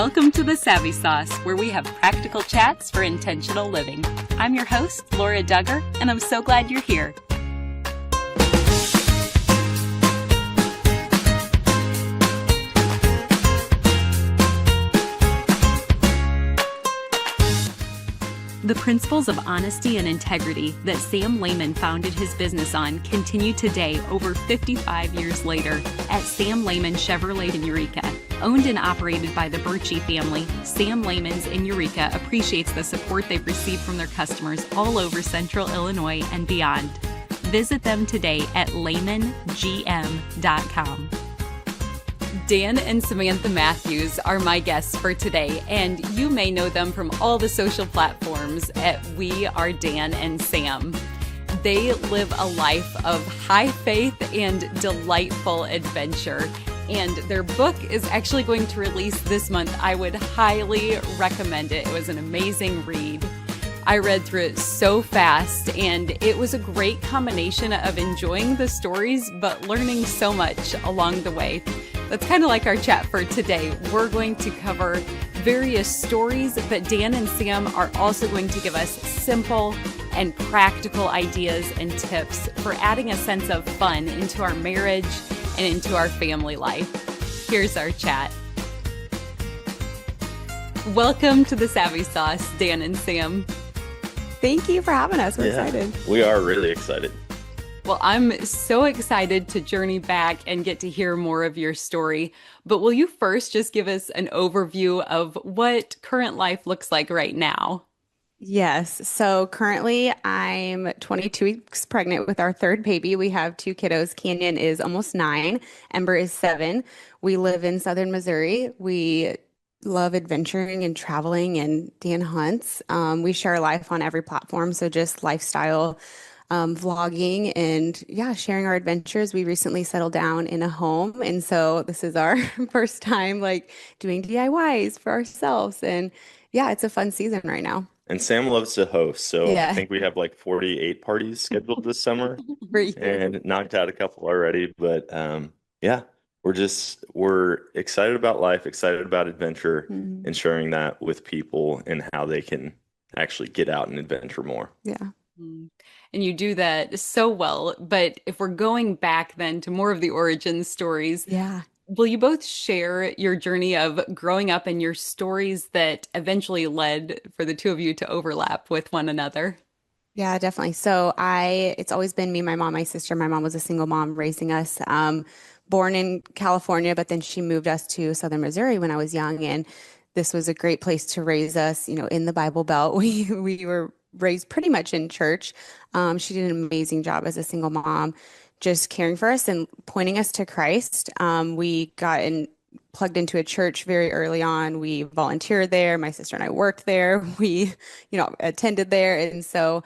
Welcome to the Savvy Sauce, where we have practical chats for intentional living. I'm your host, Laura Duggar, and I'm so glad you're here. The principles of honesty and integrity that Sam Lehman founded his business on continue today over 55 years later at Sam Lehman Chevrolet in Eureka. Owned and operated by the Birchie family, Sam Lehman's in Eureka appreciates the support they've received from their customers all over Central Illinois and beyond. Visit them today at lehmangm.com. Dan and Samantha Mathews are my guests for today, and you may know them from all the social platforms at We Are Dan and Sam. They live a life of high faith and delightful adventure, and their book is actually going to release this month. I would highly recommend it. It was an amazing read. I read through it so fast, and it was a great combination of enjoying the stories but learning so much along the way. That's kind of like our chat for today. We're going to cover various stories, but Dan and Sam are also going to give us simple and practical ideas and tips for adding a sense of fun into our marriage and into our family life. Here's our chat. Welcome to the Savvy Sauce, Dan and Sam. Thank you for having us. We're excited. We are really excited. Well, I'm so excited to journey back and get to hear more of your story. But will you first just give us an overview of what current life looks like right now? Yes. So currently I'm 22 weeks pregnant with our third baby. We have two kiddos. Canyon is almost 9. Ember is 7. We live in southern Missouri. We love adventuring and traveling, and Dan hunts. We share life on every platform. So just lifestyle, vlogging and sharing our adventures. We recently settled down in a home. And so this is our first time doing DIYs for ourselves. And it's a fun season right now. And Sam loves to host. So I think we have 48 parties scheduled this summer and knocked out a couple already. But we're excited about life, excited about adventure, and sharing that with people and how they can actually get out and adventure more. Yeah. And you do that so well. But if we're going back then to more of the origin stories, will you both share your journey of growing up and your stories that eventually led for the two of you to overlap with one another? Yeah, definitely. So it's always been me, my mom, my sister. My mom was a single mom raising us, born in California, but then she moved us to southern Missouri when I was young. And this was a great place to raise us, in the Bible Belt. We were raised pretty much in church. She did an amazing job as a single mom, just caring for us and pointing us to Christ. We got plugged into a church very early on. We volunteered there. My sister and I worked there. We, attended there. And so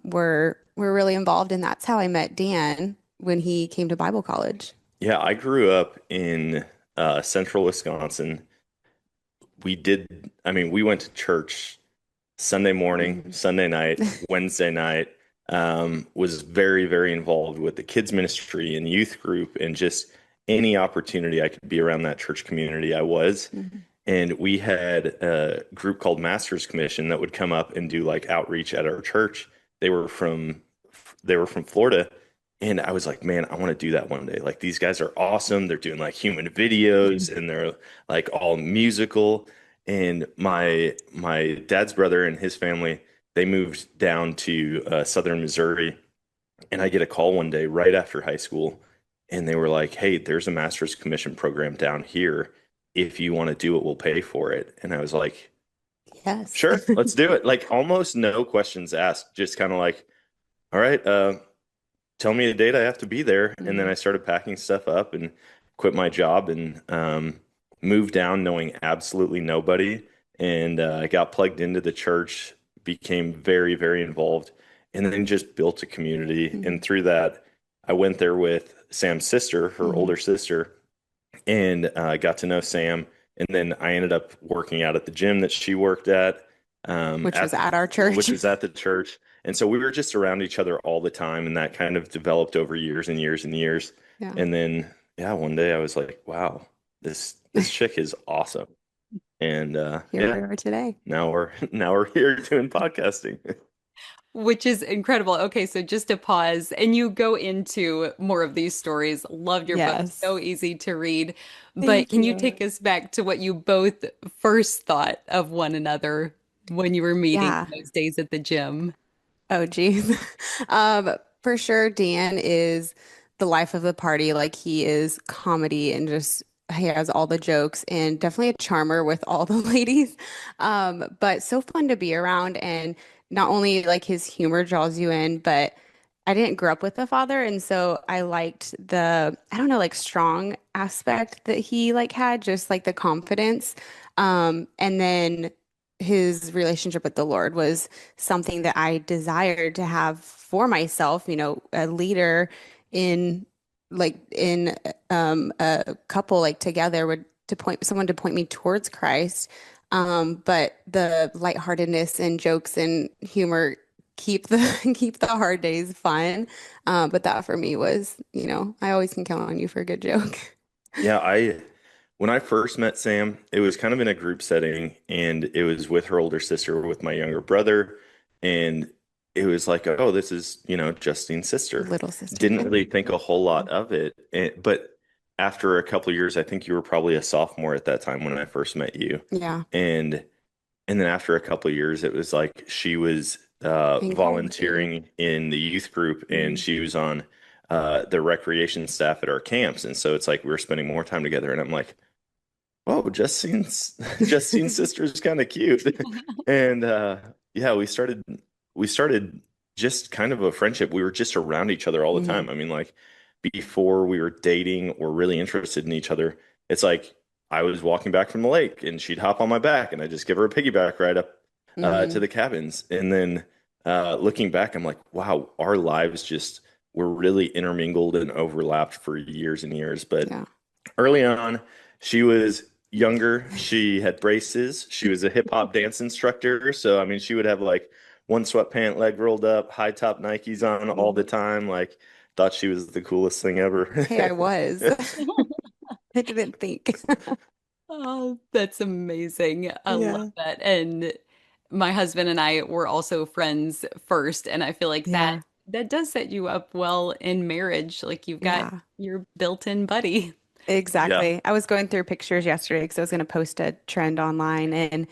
we're really involved. And that's how I met Dan when he came to Bible college. Yeah, I grew up in central Wisconsin. We went to church Sunday morning, Sunday night, Wednesday night, was very, very involved with the kids ministry and youth group, and just any opportunity I could be around that church community, I was. And we had a group called Master's Commission that would come up and do outreach at our church. They were from Florida. And I was like, man, I want to do that one day. These guys are awesome. They're doing human videos and they're all musical. And my dad's brother and his family, they moved down to southern Missouri. And I get a call one day right after high school. And they were like, hey, there's a Master's Commission program down here. If you want to do it, we'll pay for it. And I was like, yes, sure, let's do it. Almost no questions asked, just kind of all right, tell me a date I have to be there. And then I started packing stuff up and quit my job and moved down knowing absolutely nobody. And I got plugged into the church, became very, very involved, and then just built a community. And through that, I went there with Sam's sister, her older sister, and got to know Sam. And then I ended up working out at the gym that she worked at. Which was at our church. Which was at the church. And so we were just around each other all the time, and that kind of developed over years and years and years. Yeah. And then, one day I was like, wow, this chick is awesome. And Here we are today. now we're here doing podcasting. Which is incredible. Okay, so just to pause, and you go into more of these stories. Loved your book, so Yes. easy to read. But Thank can you you. take us back to what you both first thought of one another when you were meeting Yeah. those days at the gym? Oh, geez. For sure, Dan is the life of the party. Like he is comedy and just he has all the jokes and definitely a charmer with all the ladies. But so fun to be around and not only like his humor draws you in, but I didn't grow up with a father, and so I liked the, I don't know, like strong aspect that he like had, just like the confidence. And then his relationship with the Lord was something that I desired to have for myself, a leader in a couple like together would to point someone to point me towards Christ. But the lightheartedness and jokes and humor keep the keep the hard days fun. But that for me was, I always can count on you for a good joke. Yeah, I when I first met Sam, it was kind of in a group setting, and it was with her older sister, with my younger brother, and it was like, oh, this is, Justine's sister. Little sister. Didn't really think a whole lot of it, but after a couple of years, I think you were probably a sophomore at that time when I first met you, Yeah. and and then after a couple of years, it was like she was In college. volunteering in the youth group, and Mhm. she was on the recreation staff at our camps, and so it's like we were spending more time together, and I'm like, oh, Justine's sister is kind of cute. And yeah, we started just kind of a friendship. We were just around each other all the Mhm. time. I mean, like before we were dating or really interested in each other, it's like I was walking back from the lake and she'd hop on my back and I just give her a piggyback ride up to Mhm. the cabins. And then looking back, I'm like, wow, our lives just were really intermingled and overlapped for years and years. But Yeah. early on, she was younger. She had braces. She was a hip hop dance instructor. So, I mean, she would have like one sweatpant, leg rolled up, high top Nikes on all the time. Like, thought she was the coolest thing ever. Hey, I was. I didn't think. Oh, that's amazing. I love Yeah. that. And my husband and I were also friends first, and I feel like that Yeah. that does set you up well in marriage. Like you've got Yeah. your built-in buddy. Yeah. Exactly. I was going through pictures yesterday because I was going to post a trend online and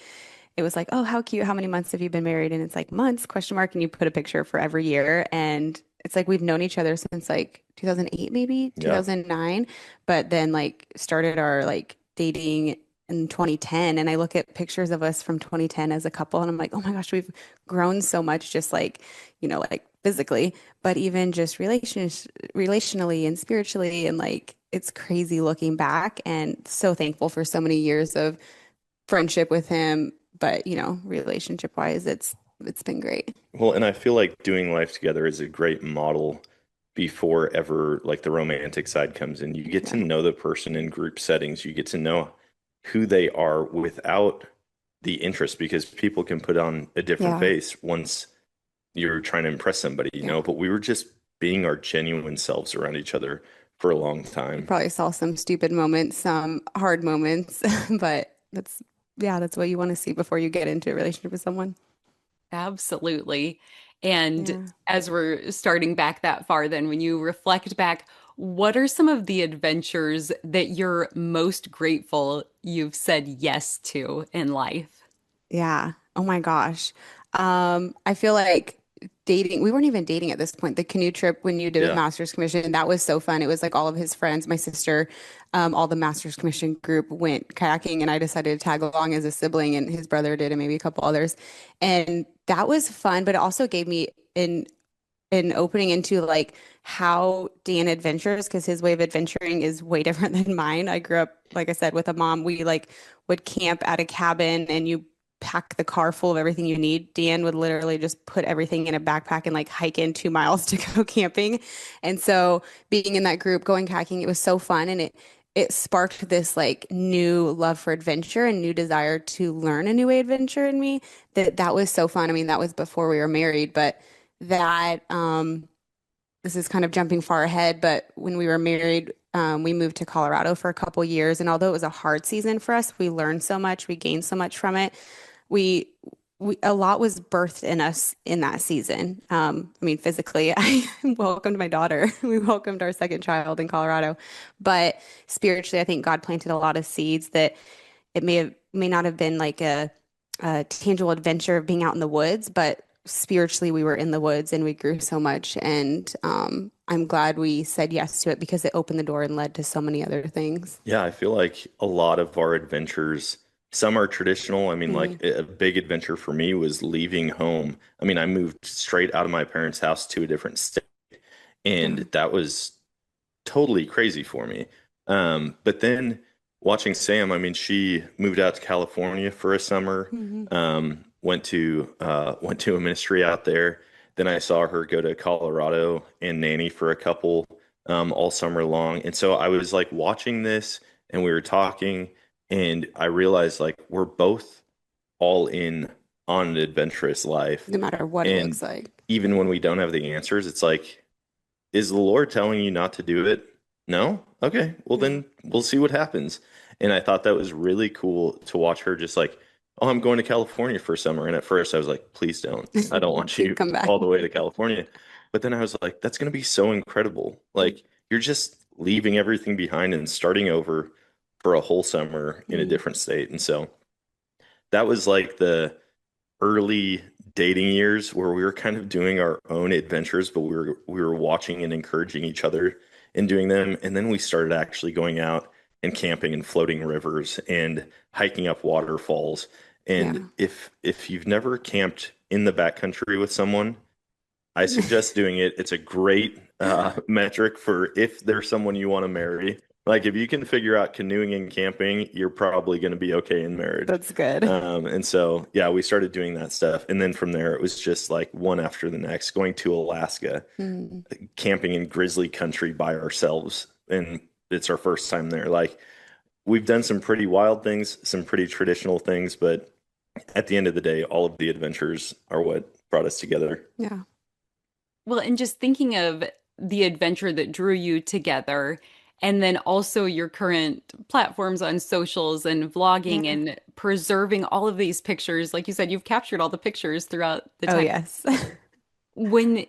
it was like, oh, how cute. How many months have you been married? And it's like months, question mark. And you put a picture for every year. And it's like we've known each other since like 2008, maybe Yeah. 2009, but then like started our like dating in 2010. And I look at pictures of us from 2010 as a couple and I'm like, oh my gosh, we've grown so much, just like, like physically, but even just relationally and spiritually. And like, it's crazy looking back and so thankful for so many years of friendship with him, but relationship wise, it's been great. Well, and I feel like doing life together is a great model before ever like the romantic side comes in. You get to Yeah. know the person in group settings. You get to know who they are without the interest because people can put on a different Yeah. face once you're trying to impress somebody, Yeah. but we were just being our genuine selves around each other for a long You time. probably saw some stupid moments, some hard moments, but that's what you want to see before you get into a relationship with someone. Absolutely. And Yeah. as we're starting back that far, then when you reflect back, what are some of the adventures that you're most grateful you've said yes to in life? Yeah. Oh my gosh. I feel like dating, we weren't even dating at this point. The canoe trip when you did with Yeah. Master's Commission, that was so fun. It was like all of his friends, my sister, all the Master's Commission group went kayaking and I decided to tag along as a sibling and his brother did and maybe a couple others. And that was fun, but it also gave me an opening into like how Dan adventures because his way of adventuring is way different than mine. I grew up, like I said, with a mom. We like would camp at a cabin and you pack the car full of everything you need. Dan would literally just put everything in a backpack and like hike in 2 miles to go camping. And so being in that group, going kayaking, it was so fun and it sparked this like new love for adventure and new desire to learn a new way of adventure in me that was so fun. I mean, that was before we were married, but that this is kind of jumping far ahead, but when we were married, We moved to Colorado for a couple years, and although it was a hard season for us, we learned so much, we gained so much from it. We a lot was birthed in us in that season. I mean, physically, I welcomed my daughter. We welcomed our second child in Colorado, but spiritually, I think God planted a lot of seeds that it may not have been like a tangible adventure of being out in the woods, but spiritually, we were in the woods and we grew so much. And I'm glad we said yes to it because it opened the door and led to so many other things. Yeah, I feel like a lot of our adventures, some are traditional. I mean, Mm, like a big adventure for me was leaving home. I mean, I moved straight out of my parents' house to a different state, and yeah. that was totally crazy for me. But then watching Sam, I mean, she moved out to California for a summer, Hmm. went to a ministry out there. Then I saw her go to Colorado and nanny for a couple all summer long. And so I was like watching this and we were talking, and I realized like we're both all in on an adventurous life. No matter what it And looks like. even when we don't have the answers, it's like, is the Lord telling you not to do it? No? Okay. Well, Yeah. then we'll see what happens. And I thought that was really cool to watch her just like, oh, I'm going to California for summer. And at first I was like, please don't. I don't want Please you come back. all the way to California. But then I was like, that's going to be so incredible. Like, you're just leaving everything behind and starting over for a whole summer in a Mm, different state. And so that was like the early dating years where we were kind of doing our own adventures, but we were watching and encouraging each other in doing them. And then we started actually going out and camping and floating rivers and hiking up waterfalls. And yeah. if you've never camped in the backcountry with someone, I suggest doing it. It's a great metric for if there's someone you want to marry. Like if you can figure out canoeing and camping, you're probably going to be okay in marriage. That's good. And so, yeah, we started doing that stuff. And then from there, it was just like one after the next, going to Alaska, Mm, camping in grizzly country by ourselves. And it's our first time there. Like we've done some pretty wild things, some pretty traditional things, but at the end of the day, all of the adventures are what brought us together. yeah. Well, and just thinking of the adventure that drew you together, and then also your current platforms on socials and vlogging Yeah. and preserving all of these pictures. Like you said, you've captured all the pictures throughout the Oh, time. yes. When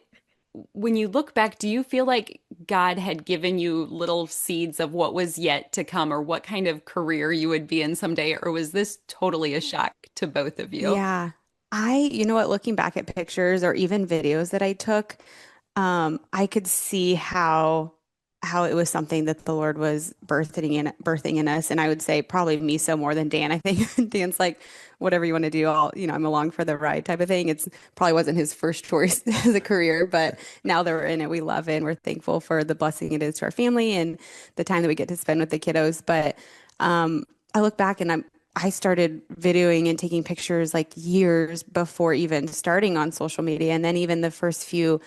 when you look back, do you feel like God had given you little seeds of what was yet to come or what kind of career you would be in someday? Or was this totally a shock to both of you? Yeah. You know what, looking back at pictures or even videos that I took, I could see how it was something that the Lord was birthing in us. And I would say probably me so more than Dan. I think Dan's like, whatever you want to do, I'm along for the ride type of thing. It's probably wasn't his first choice as a career, but now that we're in it, we love it and we're thankful for the blessing it is to our family and the time that we get to spend with the kiddos. But I look back and I started videoing and taking pictures like years before even starting on social media. And then even the first few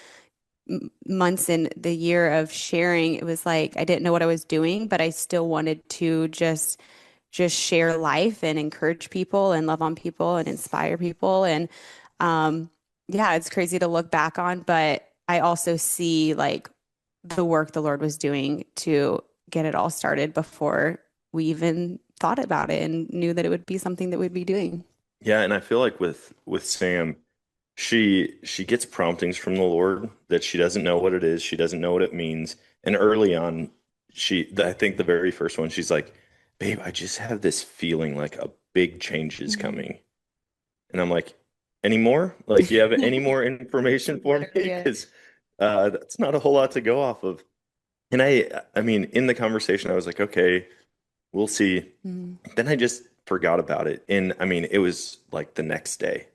months in the year of sharing, it was like I didn't know what I was doing, but I still wanted to just share life and encourage people and love on people and inspire people. And um, yeah, it's crazy to look back on, but I also see like the work the Lord was doing to get it all started before we even thought about it and knew that it would be something that we'd be doing. Yeah, and I feel like with Sam, she gets promptings from the Lord that she doesn't know what it is, she doesn't know what it means. And early on, I think the very first one, she's like, "Babe, I just have this feeling like a big change is Mhm. coming." And I'm like, "Any more? Like, you have any more information for me? Literally it. Because that's not a whole lot to go off of." And I mean, in the conversation, I was like, "Okay, we'll see." Mhm. Then I just forgot about it. And I mean, it was like the next day.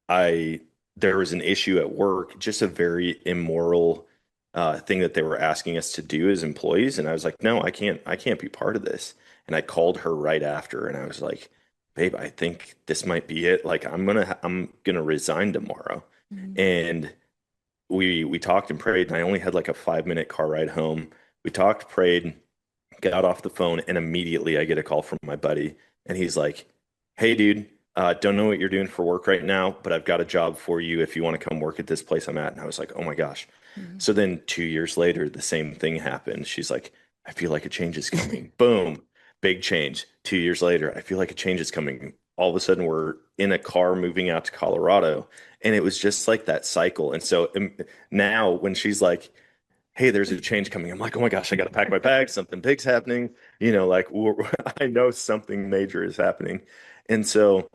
I There was an issue at work, just a very immoral thing that they were asking us to do as employees, and I was like, no, I can't be part of this. And I called her right after, and I was like, babe, I think this might be it. Like, I'm gonna resign tomorrow. Mhm. And we talked and prayed, and I only had like a 5 minute car ride home. We talked, prayed, got off the phone, and immediately I get a call from my buddy, and he's like, "Hey, dude, don't know what you're doing for work right now, but I've got a job for you if you want to come work at this place I'm at." And I was like, "Oh my gosh!" Mhm. So then 2 years later, the same thing happened. She's like, I feel like a change is coming. Boom, big change. 2 years later, I feel like a change is coming. All of a sudden, we're in a car moving out to Colorado. And it was just like that cycle. And so now when she's like, hey, there's a change coming, I'm like, oh my gosh, I got to pack my bags. Something big's happening. Like I know something major is happening. And so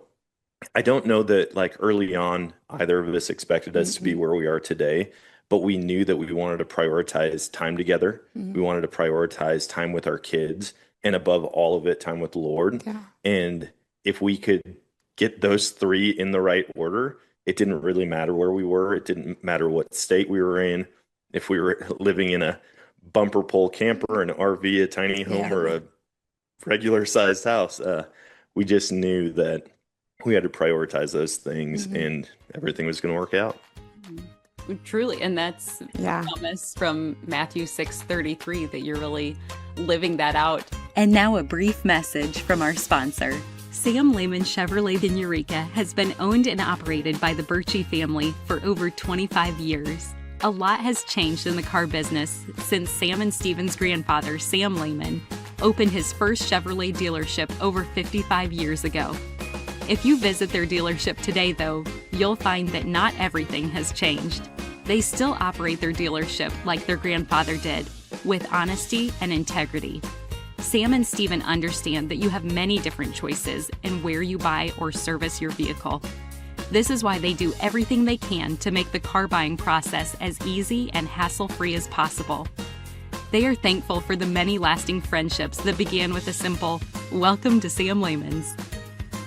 I don't know that like early on, either of us expected us to be Mm-mm. where we are today, but we knew that we wanted to prioritize time together. Mm-hmm. We wanted to prioritize time with our kids, and above all of it, time with the Lord. Yeah. And if we could get those three in the right order, it didn't really matter where we were. It didn't matter what state we were in. If we were living in a bumper pole camper, an RV, a tiny home, Yeah. or a regular sized house, we just knew that we had to prioritize those things, Mm-hmm. and everything was going to work out. Truly, and that's Yeah. a promise from Matthew 6:33 that you're really living that out. And now a brief message from our sponsor. Sam Lehman Chevrolet in Eureka has been owned and operated by the Birchie family for over 25 years. A lot has changed in the car business since Sam and Stephen's grandfather, Sam Lehman, opened his first Chevrolet dealership over 55 years ago. If you visit their dealership today, though, you'll find that not everything has changed. They still operate their dealership like their grandfather did, with honesty and integrity. Sam and Stephen understand that you have many different choices in where you buy or service your vehicle. This is why they do everything they can to make the car buying process as easy and hassle-free as possible. They are thankful for the many lasting friendships that began with a simple, "Welcome to Sam Lehman's."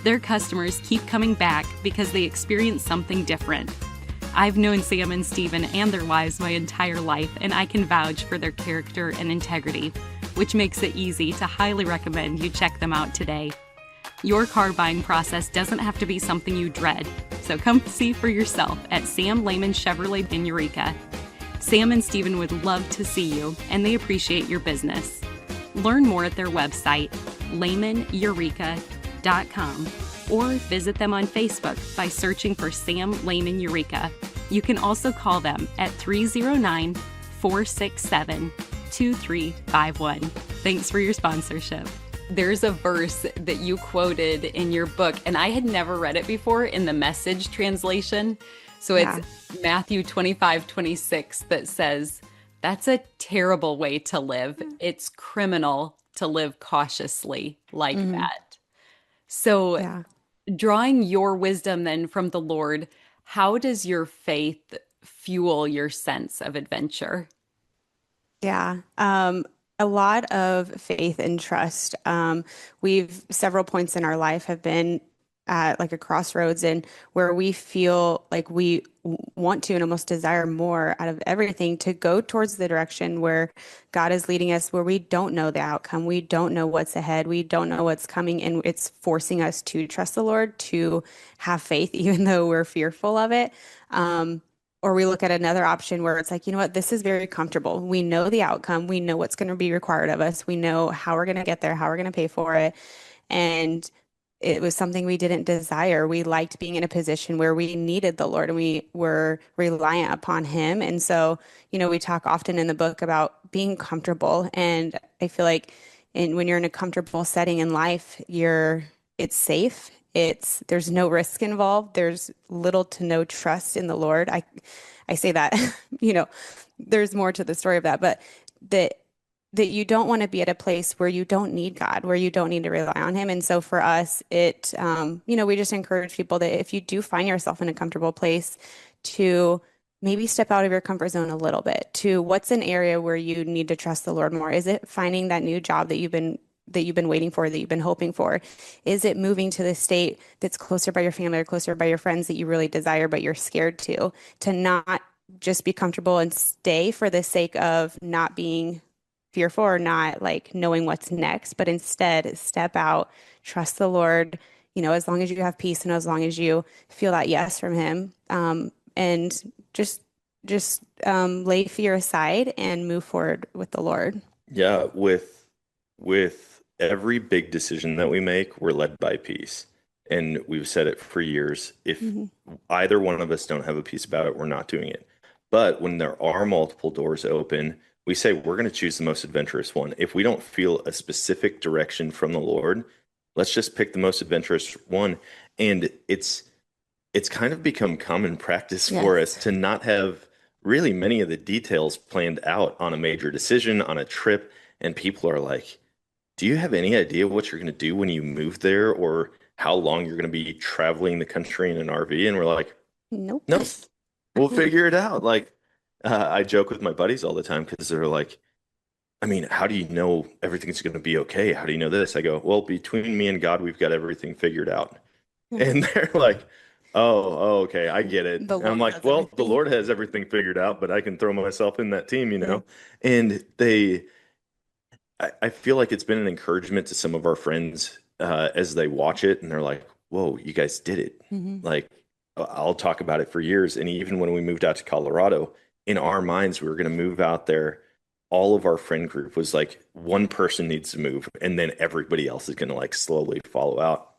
Their customers keep coming back because they experience something different. I've known Sam and Stephen and their wives my entire life, and I can vouch for their character and integrity, which makes it easy to highly recommend you check them out today. Your car buying process doesn't have to be something you dread, so come see for yourself at Sam Lehman Chevrolet in Eureka. Sam and Stephen would love to see you, and they appreciate your business. Learn more at their website, LehmanEureka.com, or visit them on Facebook by searching for Sam Lehman Eureka. You can also call them at 309-467-2351. Thanks for your sponsorship. There's a verse that you quoted in your book, and I had never read it before in the Message translation. So it's Matthew 25:26 that says, "That's a terrible way to live. It's criminal to live cautiously like that." So Yeah. drawing your wisdom then from the Lord, how does your faith fuel your sense of adventure? Yeah. A lot of faith and trust. We've several points in our life have been at like a crossroads and where we feel like we want to and almost desire more out of everything to go towards the direction where God is leading us, where we don't know the outcome. We don't know what's ahead. We don't know what's coming. And it's forcing us to trust the Lord, to have faith, even though we're fearful of it. Or we look at another option where it's like, you know what, this is very comfortable. We know the outcome. We know what's going to be required of us. We know how we're going to get there, how we're going to pay for it. And it was something we didn't desire. We liked being in a position where we needed the Lord and we were reliant upon Him. And so, we talk often in the book about being comfortable. And I feel like when you're in a comfortable setting in life, it's safe. There's no risk involved. There's little to no trust in the Lord. I say that, there's more to the story of that, but that you don't want to be at a place where you don't need God, where you don't need to rely on Him. And so for us, we just encourage people that if you do find yourself in a comfortable place, to maybe step out of your comfort zone a little bit to what's an area where you need to trust the Lord more. Is it finding that new job that you've been waiting for, that you've been hoping for? Is it moving to the state that's closer by your family or closer by your friends that you really desire, but you're scared to not just be comfortable and stay for the sake of not being fearful or not like knowing what's next, but instead step out, trust the Lord, as long as you have peace and as long as you feel that yes from Him, and just lay fear aside and move forward with the Lord. Yeah, with every big decision that we make, we're led by peace. And we've said it for years. If either one of us don't have a peace about it, we're not doing it. But when there are multiple doors open, we say we're going to choose the most adventurous one. If we don't feel a specific direction from the Lord, let's just pick the most adventurous one. And it's kind of become common practice for us Yes. to not have really many of the details planned out on a major decision, on a trip. And people are like, do you have any idea what you're going to do when you move there or how long you're going to be traveling the country in an RV? And we're like, Nope. no, we'll figure it out. Like, I joke with my buddies all the time because they're like, I mean, how do you know everything's going to be okay? How do you know this? I go, well, between me and God, we've got everything figured out. And they're like, oh, okay, I get it. The And I'm Lord like, has well, the everything. Lord has everything figured out, but I can throw myself in that team, you know? And I feel like it's been an encouragement to some of our friends as they watch it and they're like, whoa, you guys did it. Hmm. Like, I'll talk about it for years. And even when we moved out to Colorado, in our minds, we were going to move out there. All of our friend group was like, one person needs to move, and then everybody else is going to like slowly follow out.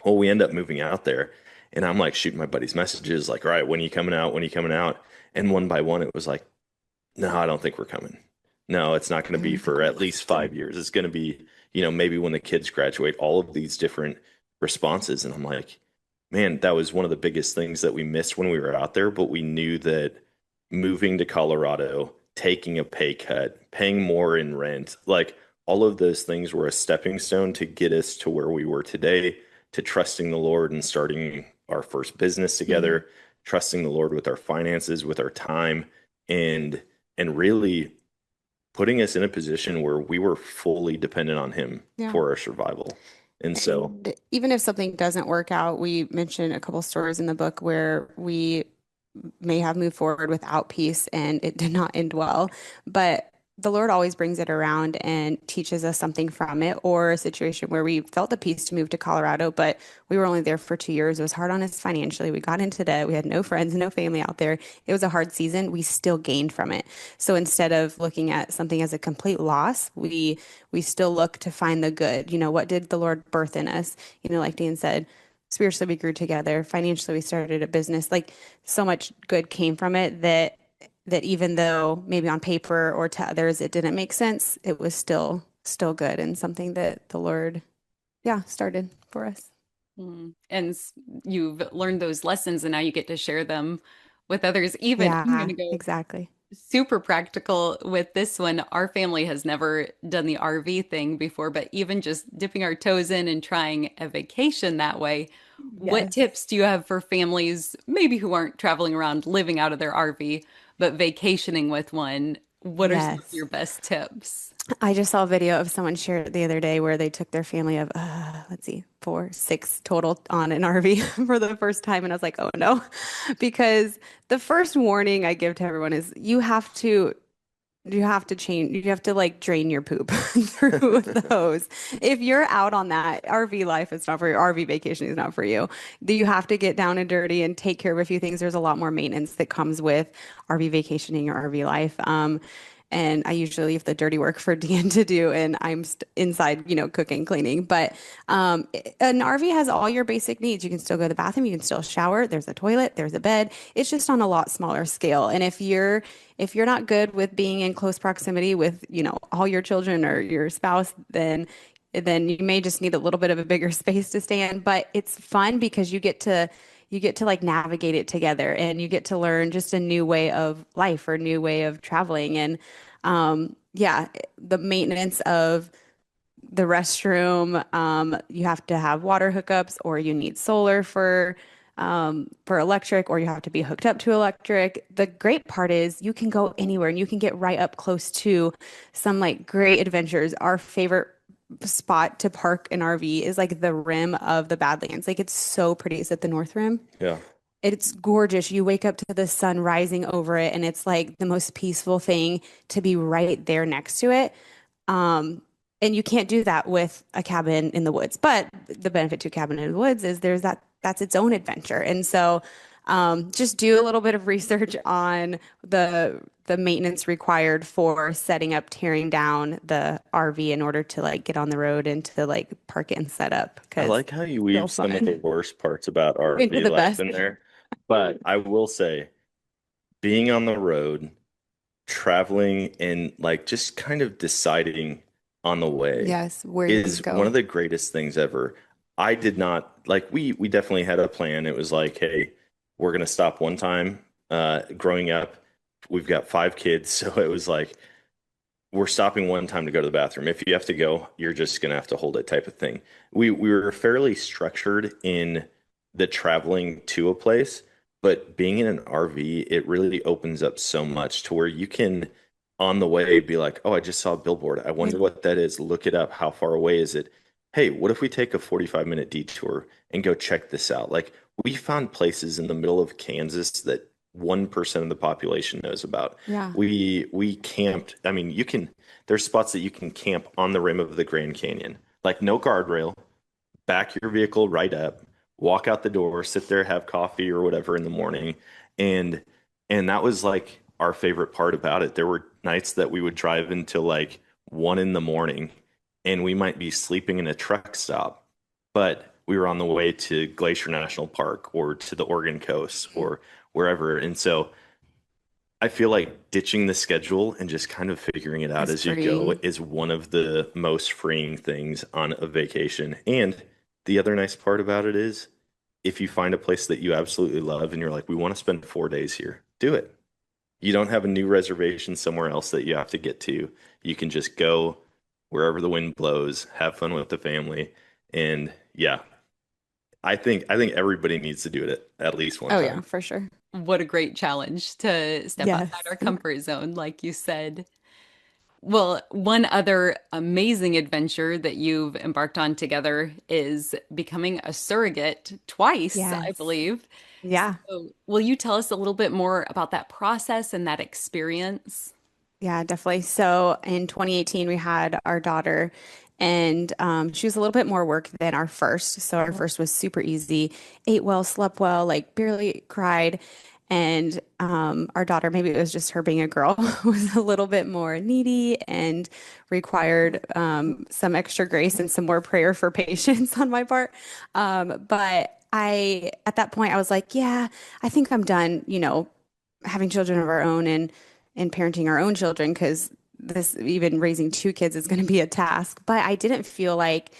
Well, we end up moving out there, and I'm like shooting my buddies messages, like, all right, when are you coming out? When are you coming out? And one by one, it was like, no, I don't think we're coming. No, it's not going to I be don't think for we're at least lasting. 5 years. It's going to be, maybe when the kids graduate, all of these different responses. And I'm like, man, that was one of the biggest things that we missed when we were out there. But we knew that moving to Colorado, taking a pay cut, paying more in rent, like all of those things were a stepping stone to get us to where we were today, to trusting the Lord and starting our first business Hmm. together, trusting the Lord with our finances, with our time, and really putting us in a position where we were fully dependent on him Yeah. for our survival. And so, And even if something doesn't work out, we mention a couple stories in the book where we may have moved forward without peace and it did not end well. But the Lord always brings it around and teaches us something from it, or a situation where we felt the peace to move to Colorado, but we were only there for 2 years. It was hard on us financially. We got into debt. We had no friends, no family out there. It was a hard season. We still gained from it. So instead of looking at something as a complete loss, we still look to find the good. What did the Lord birth in us? Like Dan said, spiritually we grew together, financially we started a business. Like so much good came from it that even though maybe on paper or to others it didn't make sense, it was still good and something that the Lord, yeah, started for us. And you've learned those lessons and now you get to share them with others. Even I'm going Yeah, to go exactly. super practical with this one. Our family has never done the RV thing before, but even just dipping our toes in and trying a vacation that way, what Yes. tips do you have for families maybe who aren't traveling around living out of their RV, but vacationing with one? What are some of your Yes. best tips? I just saw a video of someone shared it the other day where they took their family of, let's see, 4, 6 total on an RV for the first time. And I was like, oh no, because the first warning I give to everyone is you have to change, you have to like drain your poop through the hose. If you're out on that RV life, it's not for you. RV vacation is not for you. You have to get down and dirty and take care of a few things. There's a lot more maintenance that comes with RV vacationing or RV life. And I usually leave the dirty work for Dan to do, and I'm inside, cooking, cleaning. But an RV has all your basic needs. You can still go to the bathroom, you can still shower. There's a toilet, there's a bed. It's just on a lot smaller scale. And if you're not good with being in close proximity with, all your children or your spouse, then you may just need a little bit of a bigger space to stay in. But it's fun because you get to like navigate it together and you get to learn just a new way of life or new way of traveling. And yeah, the maintenance of the restroom, you have to have water hookups or you need solar for electric, or you have to be hooked up to electric. The great part is you can go anywhere and you can get right up close to some like great adventures. Our favorite spot to park an RV is like the rim of the Badlands. Like it's so pretty. It's at the North Rim. yeah, It's gorgeous. You wake up to the sun rising over it, and it's like the most peaceful thing to be right there next to it. Um, and you can't do that with a cabin in the woods. But the benefit to a cabin in the woods is that's its own adventure. And so just do a little bit of research on the maintenance required for setting up, tearing down the RV in order to like get on the road and to like park it and set up I because like how you it's real weave some of the fun. worst parts about Into RV the life best. in there. But I will say, being on the road, traveling and like just kind of deciding on the way Yes, where you're gonna is one of go. the greatest things ever. I did not like we definitely had a plan. It was like, hey, we're gonna stop one time. Growing up, we've got 5 kids, so it was like we're stopping one time to go to the bathroom. If you have to go, you're just gonna have to hold it type of thing. We were fairly structured in the traveling to a place, but being in an RV, it really opens up so much to where you can on the way be like, oh, I just saw a billboard. I Yeah. wonder what that is. Look it up. How far away is it? Hey, what if we take a 45-minute detour and go check this out? Like we found places in the middle of Kansas that 1% of the population knows about. Yeah. We camped. I mean, you can there's spots that you can camp on the rim of the Grand Canyon. Like no guardrail, back your vehicle right up, walk out the door, sit there, have coffee or whatever in the morning. And and that was like our favorite part about it. There were nights that we would drive until like 1 in the morning and we might be sleeping in a truck stop, but we were on the way to Glacier National Park or to the Oregon coast or wherever. And so I feel like ditching the schedule and just kind of figuring it out It's as you go freeing. is one of the most freeing things on a vacation. And the other nice part about it is if you find a place that you absolutely love and you're like, we want to spend 4 days here, do it. You don't have a new reservation somewhere else that you have to get to. You can just go wherever the wind blows, have fun with the family. And yeah, I think everybody needs to do it at least one Oh yeah, time. for sure. What a great challenge to step outside Yes. our comfort zone, like you said. Well, one other amazing adventure that you've embarked on together is becoming a surrogate twice, I Yes. believe. Yeah. So, will you tell us a little bit more about that process and that experience? Yeah, definitely. So in 2018, we had our daughter, and she was a little bit more work than our first. So our first was super easy, ate well, slept well, like barely cried. And our daughter, maybe it was just her being a girl, was a little bit more needy and required some extra grace and some more prayer for patience on my part. But at that point, I was like, yeah, I think I'm done, having children of our own and parenting our own children because this even raising 2 kids is going to be a task. But I didn't feel like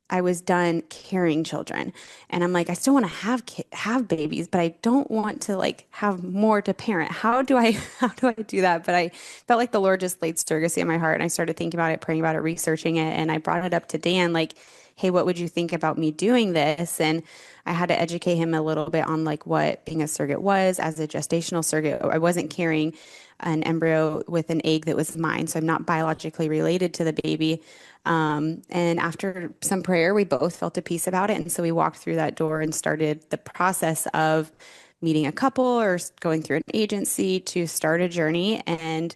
I was done carrying children, and I'm like, I still want to have babies, but I don't want to like have more to parent. How do I how do I do that? But I felt like the Lord just laid surrogacy in my heart, and I started thinking about it, praying about it, researching it, and I brought it up to Dan, like, hey, what would you think about me doing this? And I had to educate him a little bit on like what being a surrogate was as a gestational surrogate. I wasn't carrying an embryo with an egg that was mine, so I'm not biologically related to the baby. And after some prayer, we both felt at peace about it. And so we walked through that door and started the process of meeting a couple or going through an agency to start a journey. And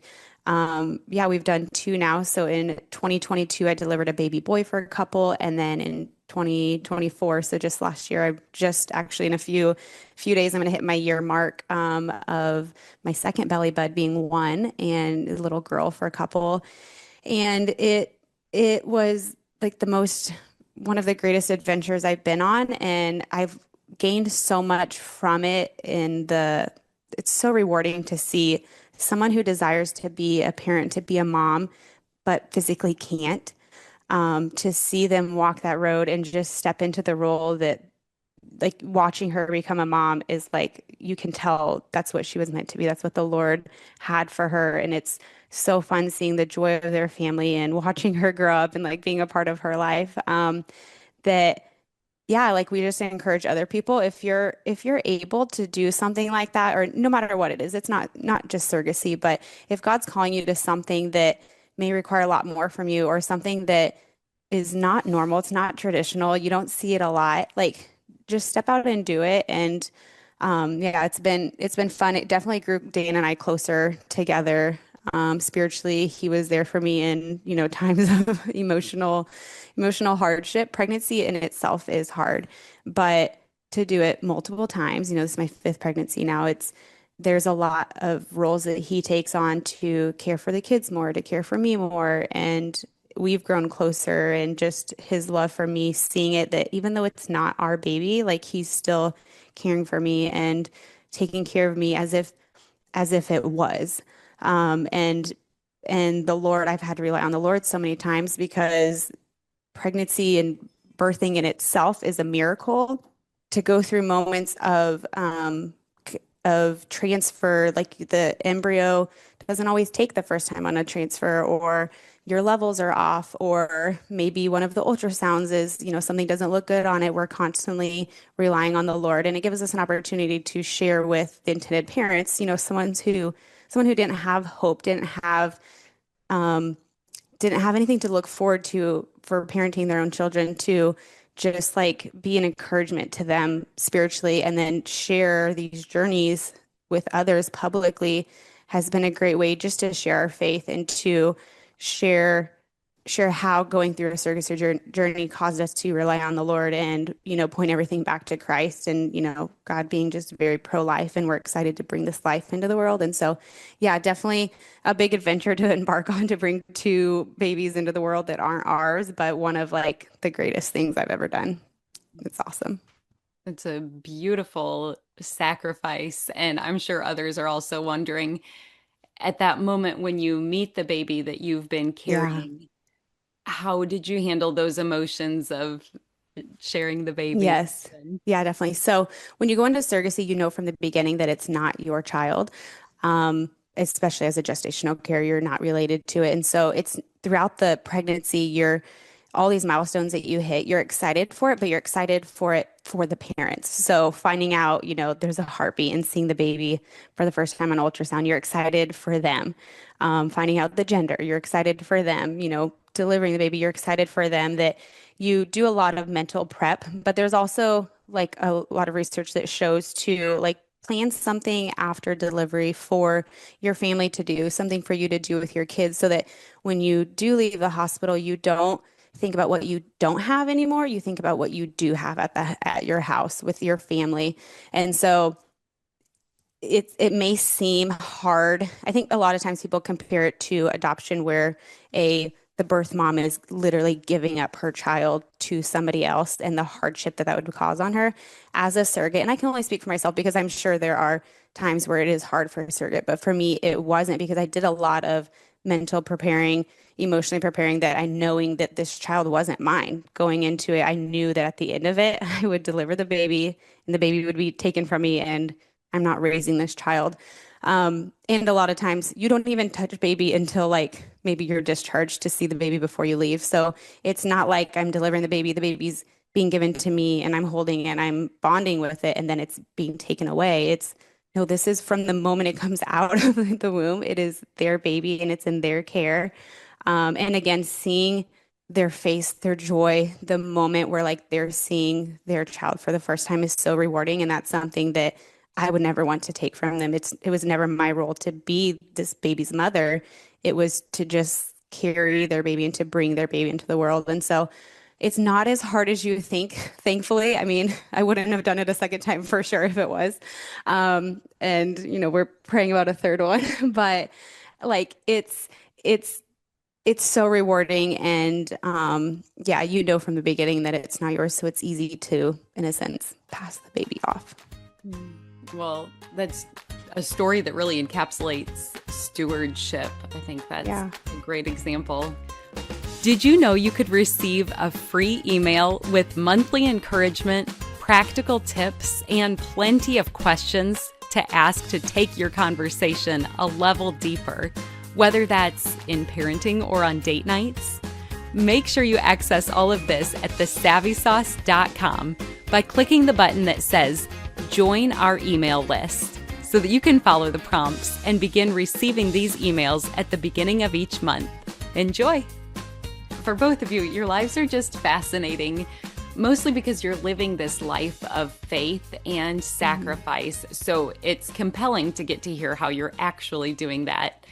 yeah, we've done 2 now. So in 2022, I delivered a baby boy for a couple, and then in 2024, so just last year, I just actually in a few days, I'm going to hit my year mark of my second belly bud being 1 and a little girl for a couple, and it was like the most one of the greatest adventures I've been on, and I've gained so much from it. It's so rewarding to see someone who desires to be a parent, to be a mom, but physically can't, to see them walk that road and just step into the role that, like, watching her become a mom is like, you can tell that's what she was meant to be. That's what the Lord had for her. And it's so fun seeing the joy of their family and watching her grow up and like being a part of her life. That yeah, like we just encourage other people if you're able to do something like that, or no matter what it is, it's not just surrogacy, but if God's calling you to something that may require a lot more from you or something that is not normal, it's not traditional, you don't see it a lot, like just step out and do it. And yeah, it's been fun. It definitely grew Dan and I closer together. Spiritually, he was there for me in, times of emotional hardship. Pregnancy in itself is hard, but to do it multiple times, this is my 5th pregnancy now. There's a lot of roles that he takes on to care for the kids more, to care for me more, and we've grown closer. And just his love for me, seeing it that even though it's not our baby, like he's still caring for me and taking care of me as if it was. And the Lord, I've had to rely on the Lord so many times because pregnancy and birthing in itself is a miracle. To go through moments of transfer, like the embryo doesn't always take the first time on a transfer, or your levels are off, or maybe one of the ultrasounds is, something doesn't look good on it. We're constantly relying on the Lord, and it gives us an opportunity to share with the intended parents, someone who didn't have hope, um, didn't have anything to look forward to for parenting their own children, to just like be an encouragement to them spiritually and then share these journeys with others publicly has been a great way just to share our faith and to share how going through a circus journey caused us to rely on the Lord and, point everything back to Christ and, God being just very pro-life, and we're excited to bring this life into the world. And so, yeah, definitely a big adventure to embark on, to bring two babies into the world that aren't ours, but one of like the greatest things I've ever done. It's awesome. It's a beautiful sacrifice. And I'm sure others are also wondering at that moment when you meet the baby that you've been Yeah. carrying, how did you handle those emotions of sharing the baby? Yes. Yeah, definitely. So when you go into surrogacy, you know from the beginning that it's not your child. Especially as a gestational care, you're not related to it. And so it's throughout the pregnancy, you're all these milestones that you hit, you're excited for it, but you're excited for it for the parents. So finding out, there's a heartbeat and seeing the baby for the first time on ultrasound, you're excited for them. Finding out the gender, you're excited for them, delivering the baby, you're excited for them. That you do a lot of mental prep, but there's also like a lot of research that shows to like plan something after delivery for your family to do, something for you to do with your kids so that when you do leave the hospital, you don't think about what you don't have anymore. You think about what you do have at your house with your family. And so it may seem hard. I think a lot of times people compare it to adoption where the birth mom is literally giving up her child to somebody else and the hardship that would cause on her as a surrogate. And I can only speak for myself because I'm sure there are times where it is hard for a surrogate, but for me it wasn't, because I did a lot of mental preparing, emotionally preparing, that I knowing that this child wasn't mine. Going into it, I knew that at the end of it, I would deliver the baby and the baby would be taken from me and I'm not raising this child. And a lot of times you don't even touch baby until like maybe you're discharged to see the baby before you leave. So it's not like I'm delivering the baby's being given to me and I'm holding it and I'm bonding with it and then it's being taken away. It's no, this is from the moment it comes out of the womb. It is their baby and it's in their care. And again, seeing their face, their joy, the moment where like they're seeing their child for the first time is so rewarding. And that's something that I would never want to take from them. It was never my role to be this baby's mother. It was to just carry their baby and to bring their baby into the world. And so it's not as hard as you think, thankfully. I mean, I wouldn't have done it a second time for sure if it was. And we're praying about a third one, but like it's so rewarding. And yeah, from the beginning that it's not yours. So it's easy to, in a sense, pass the baby off. Well, that's a story that really encapsulates stewardship. I think that's a great example. Did you know you could receive a free email with monthly encouragement, practical tips, and plenty of questions to ask to take your conversation a level deeper, whether that's in parenting or on date nights? Make sure you access all of this at thesavvysauce.com by clicking the button that says Join our email list so that you can follow the prompts and begin receiving these emails at the beginning of each month. Enjoy! For both of you, your lives are just fascinating, mostly because you're living this life of faith and sacrifice. So it's compelling to get to hear how you're actually doing that.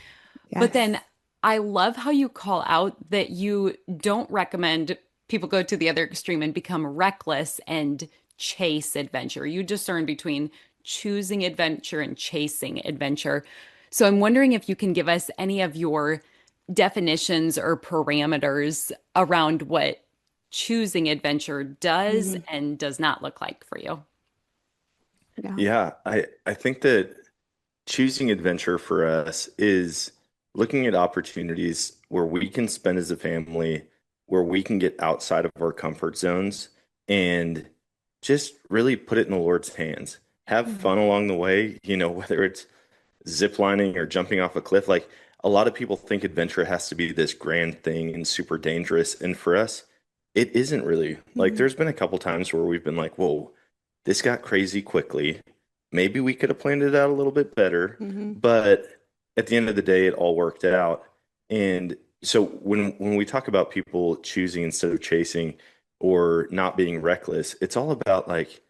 Yes. But then I love how you call out that you don't recommend people go to the other extreme and become reckless and chase adventure. You discern between choosing adventure and chasing adventure. So I'm wondering if you can give us any of your definitions or parameters around what choosing adventure does and does not look like for you. Yeah, I think that choosing adventure for us is looking at opportunities where we can spend as a family, where we can get outside of our comfort zones and just really put it in the Lord's hands. Have fun along the way, whether it's zip lining or jumping off a cliff. Like a lot of people think adventure has to be this grand thing and super dangerous. And for us, it isn't really. Like Mhm. there's been a couple times where we've been like, whoa, this got crazy quickly. Maybe we could have planned it out a little bit better, Mhm. but at the end of the day, it all worked out. And so when we talk about people choosing instead of chasing or not being reckless, it's all about like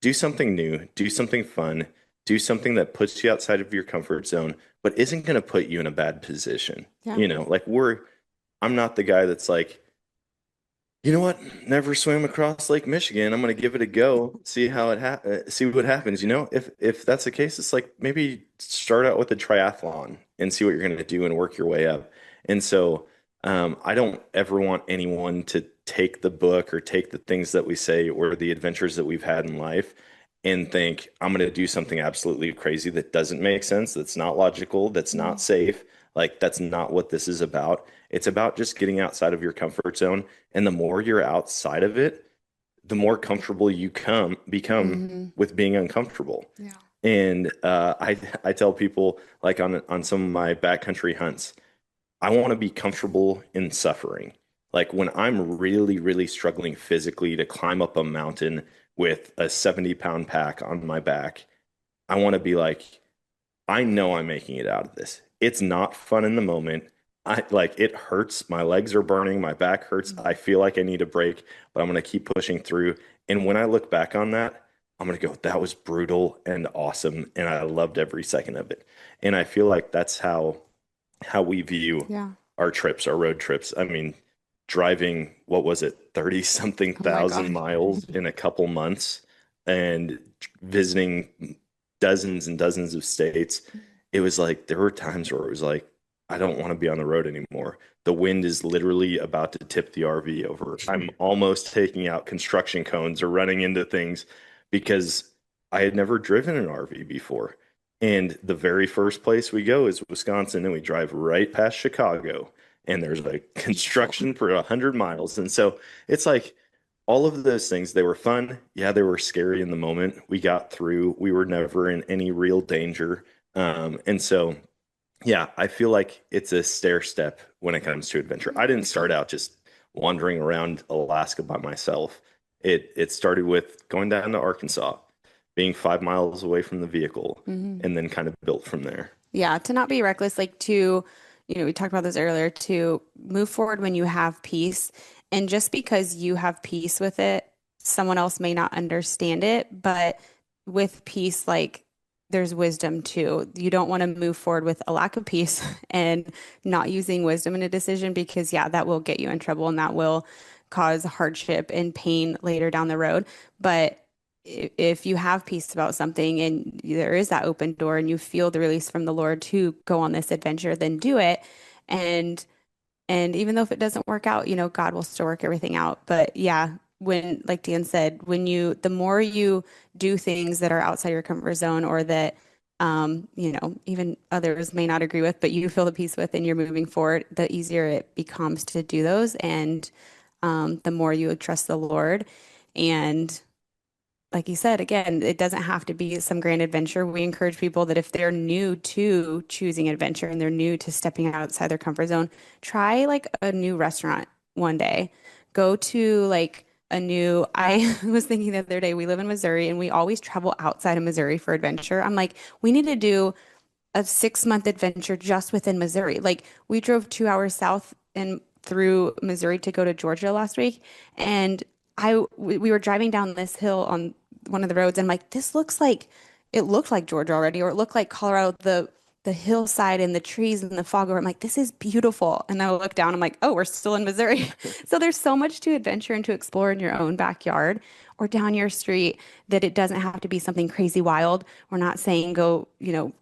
do something new, do something fun, do something that puts you outside of your comfort zone, but isn't going to put you in a bad position. Yeah. Like I'm not the guy that's like, you know what? Never swam across Lake Michigan. I'm going to give it a go, see what happens. If that's the case, it's like maybe start out with a triathlon and see what you're going to do and work your way up. And so, I don't ever want anyone to take the book or take the things that we say or the adventures that we've had in life and think I'm going to do something absolutely crazy that doesn't make sense, that's not logical, that's not Mhm. safe. Like that's not what this is about. It's about just getting outside of your comfort zone, and the more you're outside of it, the more comfortable you become Mhm. with being uncomfortable. Yeah. And I tell people like on some of my backcountry hunts, I want to be comfortable in suffering. Like when I'm really, really struggling physically to climb up a mountain with a 70-pound pack on my back, I want to be like, I know I'm making it out of this. It's not fun in the moment. I like it hurts. My legs are burning. My back hurts. I feel like I need a break, but I'm going to keep pushing through. And when I look back on that, I'm going to go, that was brutal and awesome. And I loved every second of it. And I feel like that's how we view Yeah. our trips, our road trips. I mean, driving, what was it, 30 something Oh my thousand God. miles in a couple months and visiting dozens and dozens of states. It was like there were times where it was like, I don't want to be on the road anymore. The wind is literally about to tip the RV over. I'm almost taking out construction cones or running into things because I had never driven an RV before. And the very first place we go is Wisconsin, and we drive right past Chicago, and there's like Beautiful. construction for 100 miles. And so it's like all of those things, they were fun. Yeah, they were scary in the moment. We got through. We were never in any real danger. And so, yeah, I feel like it's a stair step when it comes to adventure. I didn't start out just wandering around Alaska by myself. It started with going down to Arkansas, being 5 miles away from the vehicle, Mhm. and then kind of built from there. Yeah, to not be reckless, like to, we talked about this earlier, to move forward when you have peace. And just because you have peace with it, someone else may not understand it, but with peace, like there's wisdom too. You don't want to move forward with a lack of peace and not using wisdom in a decision because, yeah, that will get you in trouble and that will cause hardship and pain later down the road. But if you have peace about something and there is that open door and you feel the release from the Lord to go on this adventure, then do it. And even though if it doesn't work out, God will still work everything out. But yeah, when, like Dan said, the more you do things that are outside your comfort zone or that, even others may not agree with, but you feel the peace with and you're moving forward, the easier it becomes to do those. And the more you trust the Lord. And like you said, again, it doesn't have to be some grand adventure. We encourage people that if they're new to choosing adventure and they're new to stepping outside their comfort zone, try like a new restaurant one day. Go to like I was thinking the other day, we live in Missouri and we always travel outside of Missouri for adventure. I'm like, we need to do a 6 month adventure just within Missouri. Like we drove 2 hours south and through Missouri to go to Georgia last week, and we were driving down this hill on one of the roads, and I'm like, this looks like it looked like Georgia already, or it looked like Colorado, the hillside and the trees and the fog over. I'm like, this is beautiful. And then I look down, I'm like, oh, we're still in Missouri. So there's so much to adventure and to explore in your own backyard or down your street that it doesn't have to be something crazy wild. We're not saying go,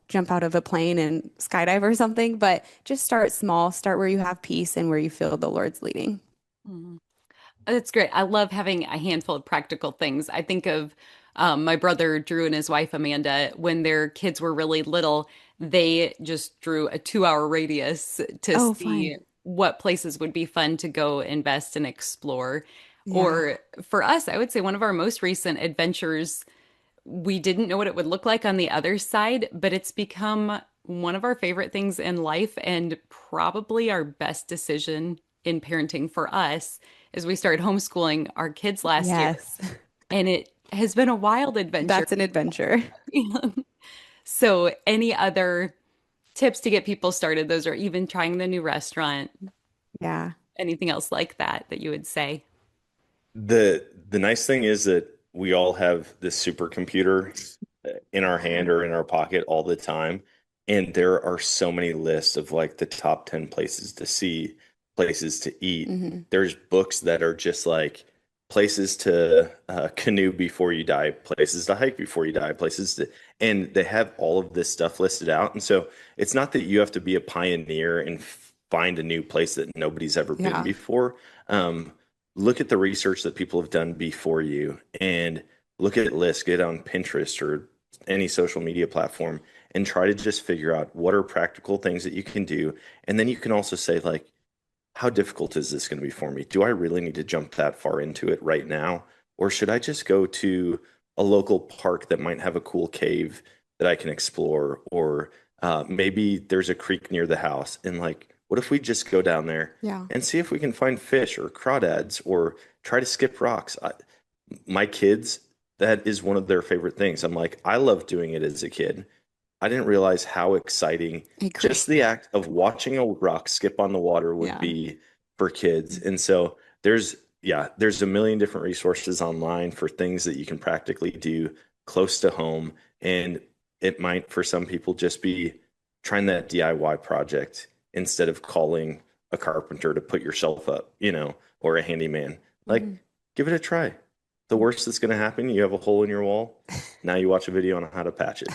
jump out of a plane and skydive or something, but just start small, start where you have peace and where you feel the Lord's leading. Mhm. That's great. I love having a handful of practical things. I think of My brother Drew and his wife Amanda, when their kids were really little, they just drew a 2 hour radius to Oh, see fun. what places would be fun to go invest and explore. Yeah. Or for us, I would say one of our most recent adventures, we didn't know what it would look like on the other side, but it's become one of our favorite things in life and probably our best decision in parenting for us as we started homeschooling our kids last year. Yes. And it has been a wild adventure. That's an adventure. So, any other tips to get people started? Those are even trying the new restaurant, Yeah. anything else like that that you would say? The nice thing is that we all have this supercomputer in our hand or in our pocket all the time. And there are so many lists of like the top 10 places to see, places to eat. Hmm. There's books that are just like places to canoe before you die, places to hike before you die, places to, and they have all of this stuff listed out. And so it's not that you have to be a pioneer and find a new place that nobody's ever been Yeah. before. Um, Look at the research that people have done before you and look at lists, get on Pinterest or any social media platform and try to just figure out what are practical things that you can do. And then you can also say, like, how difficult is this going to be for me? Do I really need to jump that far into it right now? Or should I just go to a local park that might have a cool cave that I can explore? Or maybe there's a creek near the house. And like, what if we just go down there Yeah. and see if we can find fish or crawdads or try to skip rocks? My kids, that is one of their favorite things. I'm like, I loved doing it as a kid. I didn't realize how exciting I agree. just the act of watching a rock skip on the water would Yeah. be for kids. And so there's a million different resources online for things that you can practically do close to home. And it might, for some people, just be trying that DIY project instead of calling a carpenter to put your shelf up, or a handyman. Like, Mhm. give it a try. The worst that's going to happen, you have a hole in your wall. Now you watch a video on how to patch it.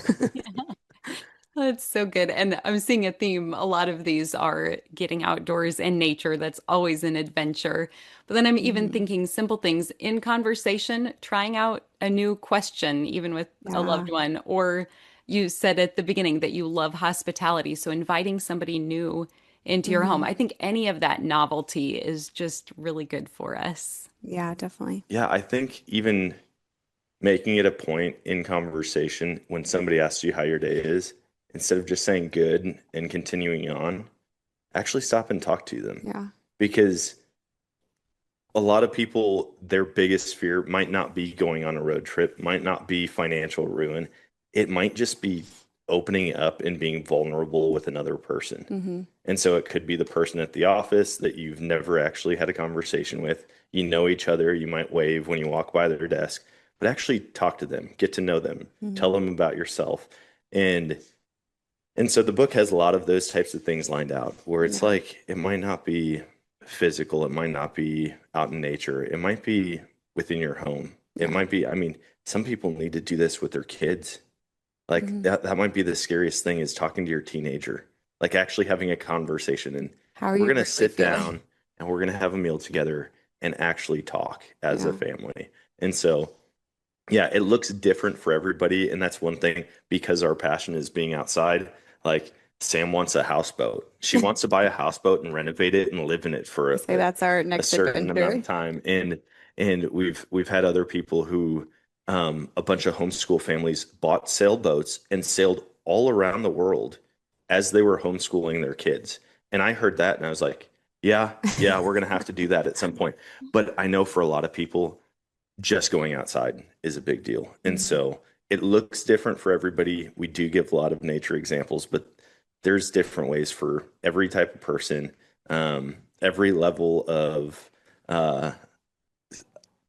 That's so good. And I'm seeing a theme. A lot of these are getting outdoors and nature. That's always an adventure. But then I'm even Mhm. thinking simple things in conversation, trying out a new question, even with a loved Yeah. one. Or you said at the beginning that you love hospitality. So inviting somebody new into your home. Hmm. I think any of that novelty is just really good for us. Yeah, definitely. Yeah, I think even making it a point in conversation when somebody asks you how your day is, instead of just saying good and continuing on, actually stop and talk to them. Yeah. Because a lot of people, their biggest fear might not be going on a road trip, might not be financial ruin. It might just be opening up and being vulnerable with another person. Hmm. And so it could be the person at the office that you've never actually had a conversation with. You know each other, you might wave when you walk by their desk, but actually talk to them, get to know them, Hmm. tell them about yourself. And and so the book has a lot of those types of things lined out where it's Yeah. like it might not be physical, it might not be out in nature, it might be within your home. It Yeah. might be, I mean, some people need to do this with their kids. Like Hmm. that might be the scariest thing is talking to your teenager, like actually having a conversation and How are we're you gonna really sit feeling? down and we're gonna have a meal together and actually talk as a Yeah. family. And so yeah, it looks different for everybody, and that's one thing because our passion is being outside. Like Sam wants a houseboat. She wants to buy a houseboat and renovate it and live in it for I say that's our a next certain amount adventure. of time. And we've had other people who a bunch of homeschool families bought sailboats and sailed all around the world as they were homeschooling their kids. And I heard that and I was like, yeah, we're gonna have to do that at some point. But I know for a lot of people just going outside is a big deal. And Mhm. so it looks different for everybody. We do give a lot of nature examples, but there's different ways for every type of person, every level of uh,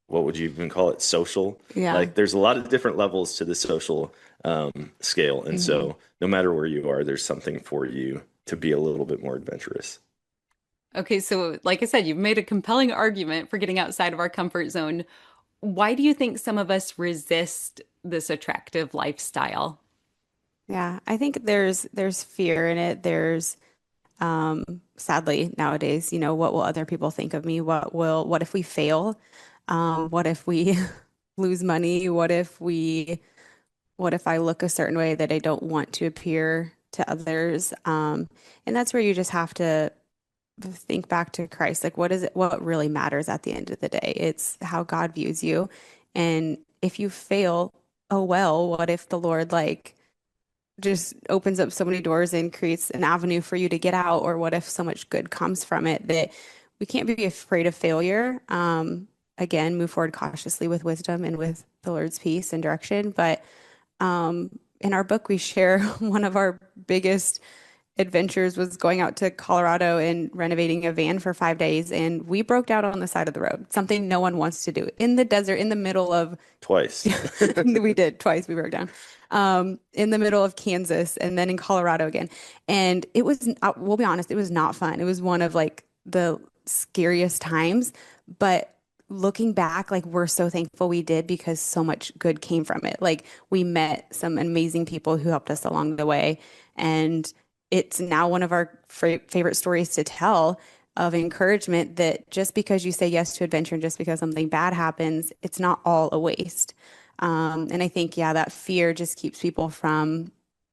what would you even call it? Social. Yeah. Like there's a lot of different levels to the social scale. And Hmm. so no matter where you are, there's something for you to be a little bit more adventurous. Okay, so like I said, you've made a compelling argument for getting outside of our comfort zone. Why do you think some of us resist this attractive lifestyle? Yeah. I think there's fear in it. There's sadly nowadays, what will other people think of me? What if we fail? What if we lose money? What if I look a certain way that I don't want to appear to others? And that's where you just have to think back to Christ. Like, what is it? What really matters at the end of the day? It's how God views you. And if you fail, oh well, what if the Lord like just opens up so many doors and creates an avenue for you to get out? Or what if so much good comes from it that we can't be afraid of failure? Again, move forward cautiously with wisdom and with the Lord's peace and direction. But in our book, we share one of our biggest adventures was going out to Colorado and renovating a van for 5 days. And we broke down on the side of the road, something no one wants to do in the desert, in the middle of, Twice. we did twice, we broke down, in the middle of Kansas and then in Colorado again. And it was, we'll be honest, it was not fun. It was one of like the scariest times, but looking back, like we're so thankful we did because so much good came from it. Like we met some amazing people who helped us along the way. And it's now one of our favorite stories to tell of encouragement that just because you say yes to adventure and just because something bad happens, it's not all a waste. And I think, yeah, that fear just keeps people from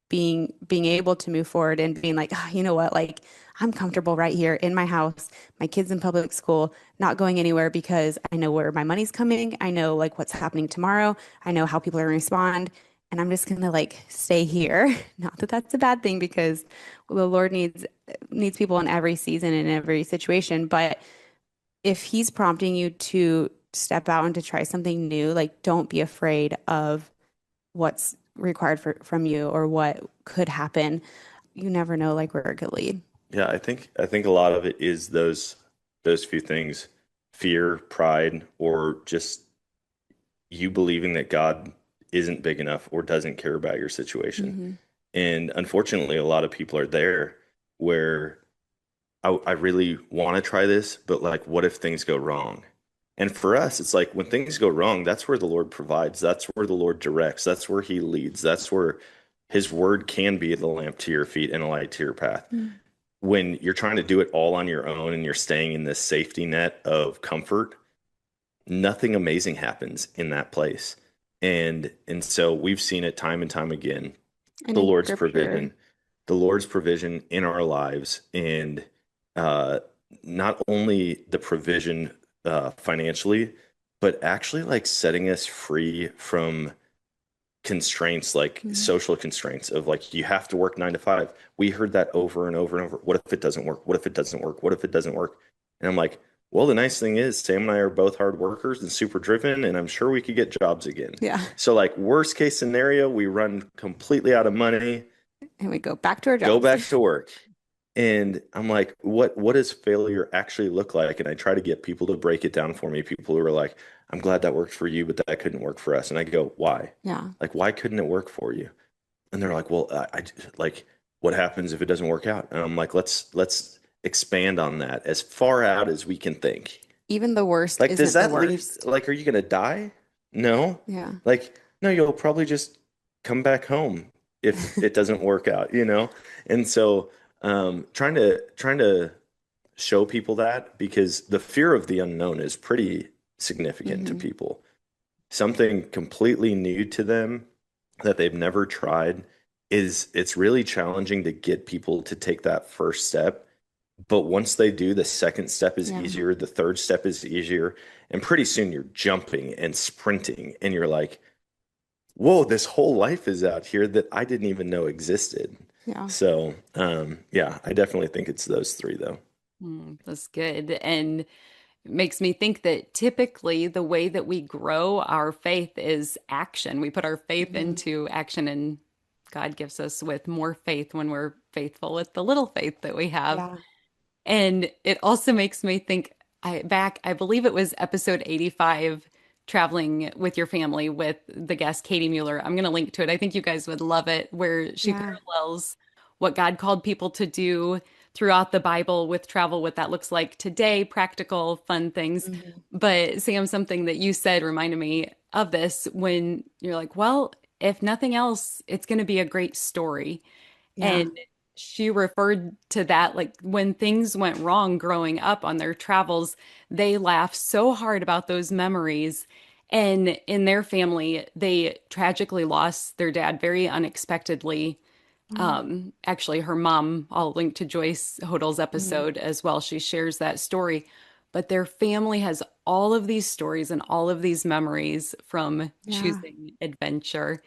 being able to move forward and being like, "Ah, you know what, like I'm comfortable right here in my house, my kids in public school, not going anywhere because I know where my money's coming. I know like what's happening tomorrow. I know how people are going to respond. And I'm just gonna like stay here." Not that that's a bad thing because the Lord needs people in every season and every situation. But if He's prompting you to step out and to try something new, like don't be afraid of what's required from you or what could happen. You never know like where it could lead. Yeah, I think a lot of it is those few things, fear, pride, or just you believing that God isn't big enough or doesn't care about your situation. Hmm. And unfortunately, a lot of people are there where I really want to try this, but like, what if things go wrong? And for us, it's like when things go wrong, that's where the Lord provides. That's where the Lord directs. That's where He leads. That's where His word can be the lamp to your feet and a light to your path. When you're trying to do it all on your own and you're staying in this safety net of comfort, nothing amazing happens in that place. And so we've seen it time and time again, And the in Lord's scripture, provision, the Lord's provision in our lives, and uh, not only the provision financially, but actually like setting us free from constraints like mhm, social constraints of like you have to work 9 to 5. We heard that over and over and over. What if it doesn't work? What if it doesn't work? What if it doesn't work? And I'm like, well, the nice thing is Sam and I are both hard workers and super driven, and I'm sure we could get jobs again. yeah, So like worst case scenario, we run completely out of money, and we go back to our go jobs. back to work. And I'm like, what does failure actually look like? And I try to get people to break it down for me. People who are like, I'm glad that worked for you, but that couldn't work for us. And I go, why? Yeah, Like, why couldn't it work for you? And they're like, well, like, what happens if it doesn't work out? And I'm like, let's expand on that as far out as we can think. even the worst Like, does isn't the that leave, worst. like, are you gonna die? No. Yeah. Like, no, you'll probably just come back home if it doesn't work out, you know? And so, trying to show people that because the fear of the unknown is pretty significant to Hmm. people. Something completely new to them that they've never tried is it's really challenging to get people to take that first step. But once they do, the second step is Yeah. easier, the third step is easier, and pretty soon you're jumping and sprinting, and you're like, whoa, this whole life is out here that I didn't even know existed. Yeah. So, yeah, I definitely think it's those three, though. That's good. And it makes me think that typically the way that we grow our faith is action. We put our faith Hmm. into action, and God gives us with more faith when we're faithful with the little faith that we have. Yeah. And it also makes me think I believe it was episode 85, traveling with your family with the guest Katie Mueller. I'm going to link to it. I think you guys would love it, where she Yeah. parallels what God called people to do throughout the Bible with travel, what that looks like today, practical, fun things. Hmm. But Sam, something that you said reminded me of this when you're like, well, if nothing else, it's going to be a great story. Yeah. And she referred to that like when things went wrong growing up on their travels, they laughed so hard about those memories. And in their family, they tragically lost their dad very unexpectedly. Mm, Actually, her mom, I'll link to Joyce Hodel's mhm. episode as well. She shares that story. But their family has all of these stories and all of these memories from Yeah. choosing adventure.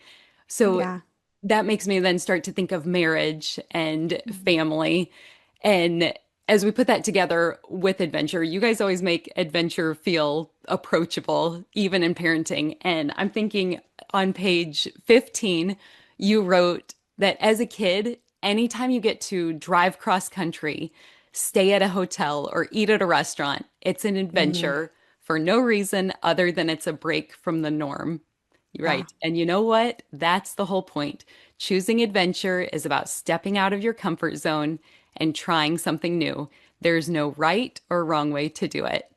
So Yeah. that makes me then start to think of marriage and Mhm. family. And as we put that together with adventure, you guys always make adventure feel approachable, even in parenting. And I'm thinking on page 15, you wrote that as a kid, anytime you get to drive cross country, stay at a hotel, or eat at a restaurant, it's an Mhm. adventure for no reason other than it's a break from the norm. Yeah. Right. And you know what? That's the whole point. Choosing adventure is about stepping out of your comfort zone and trying something new. There's no right or wrong way to do it.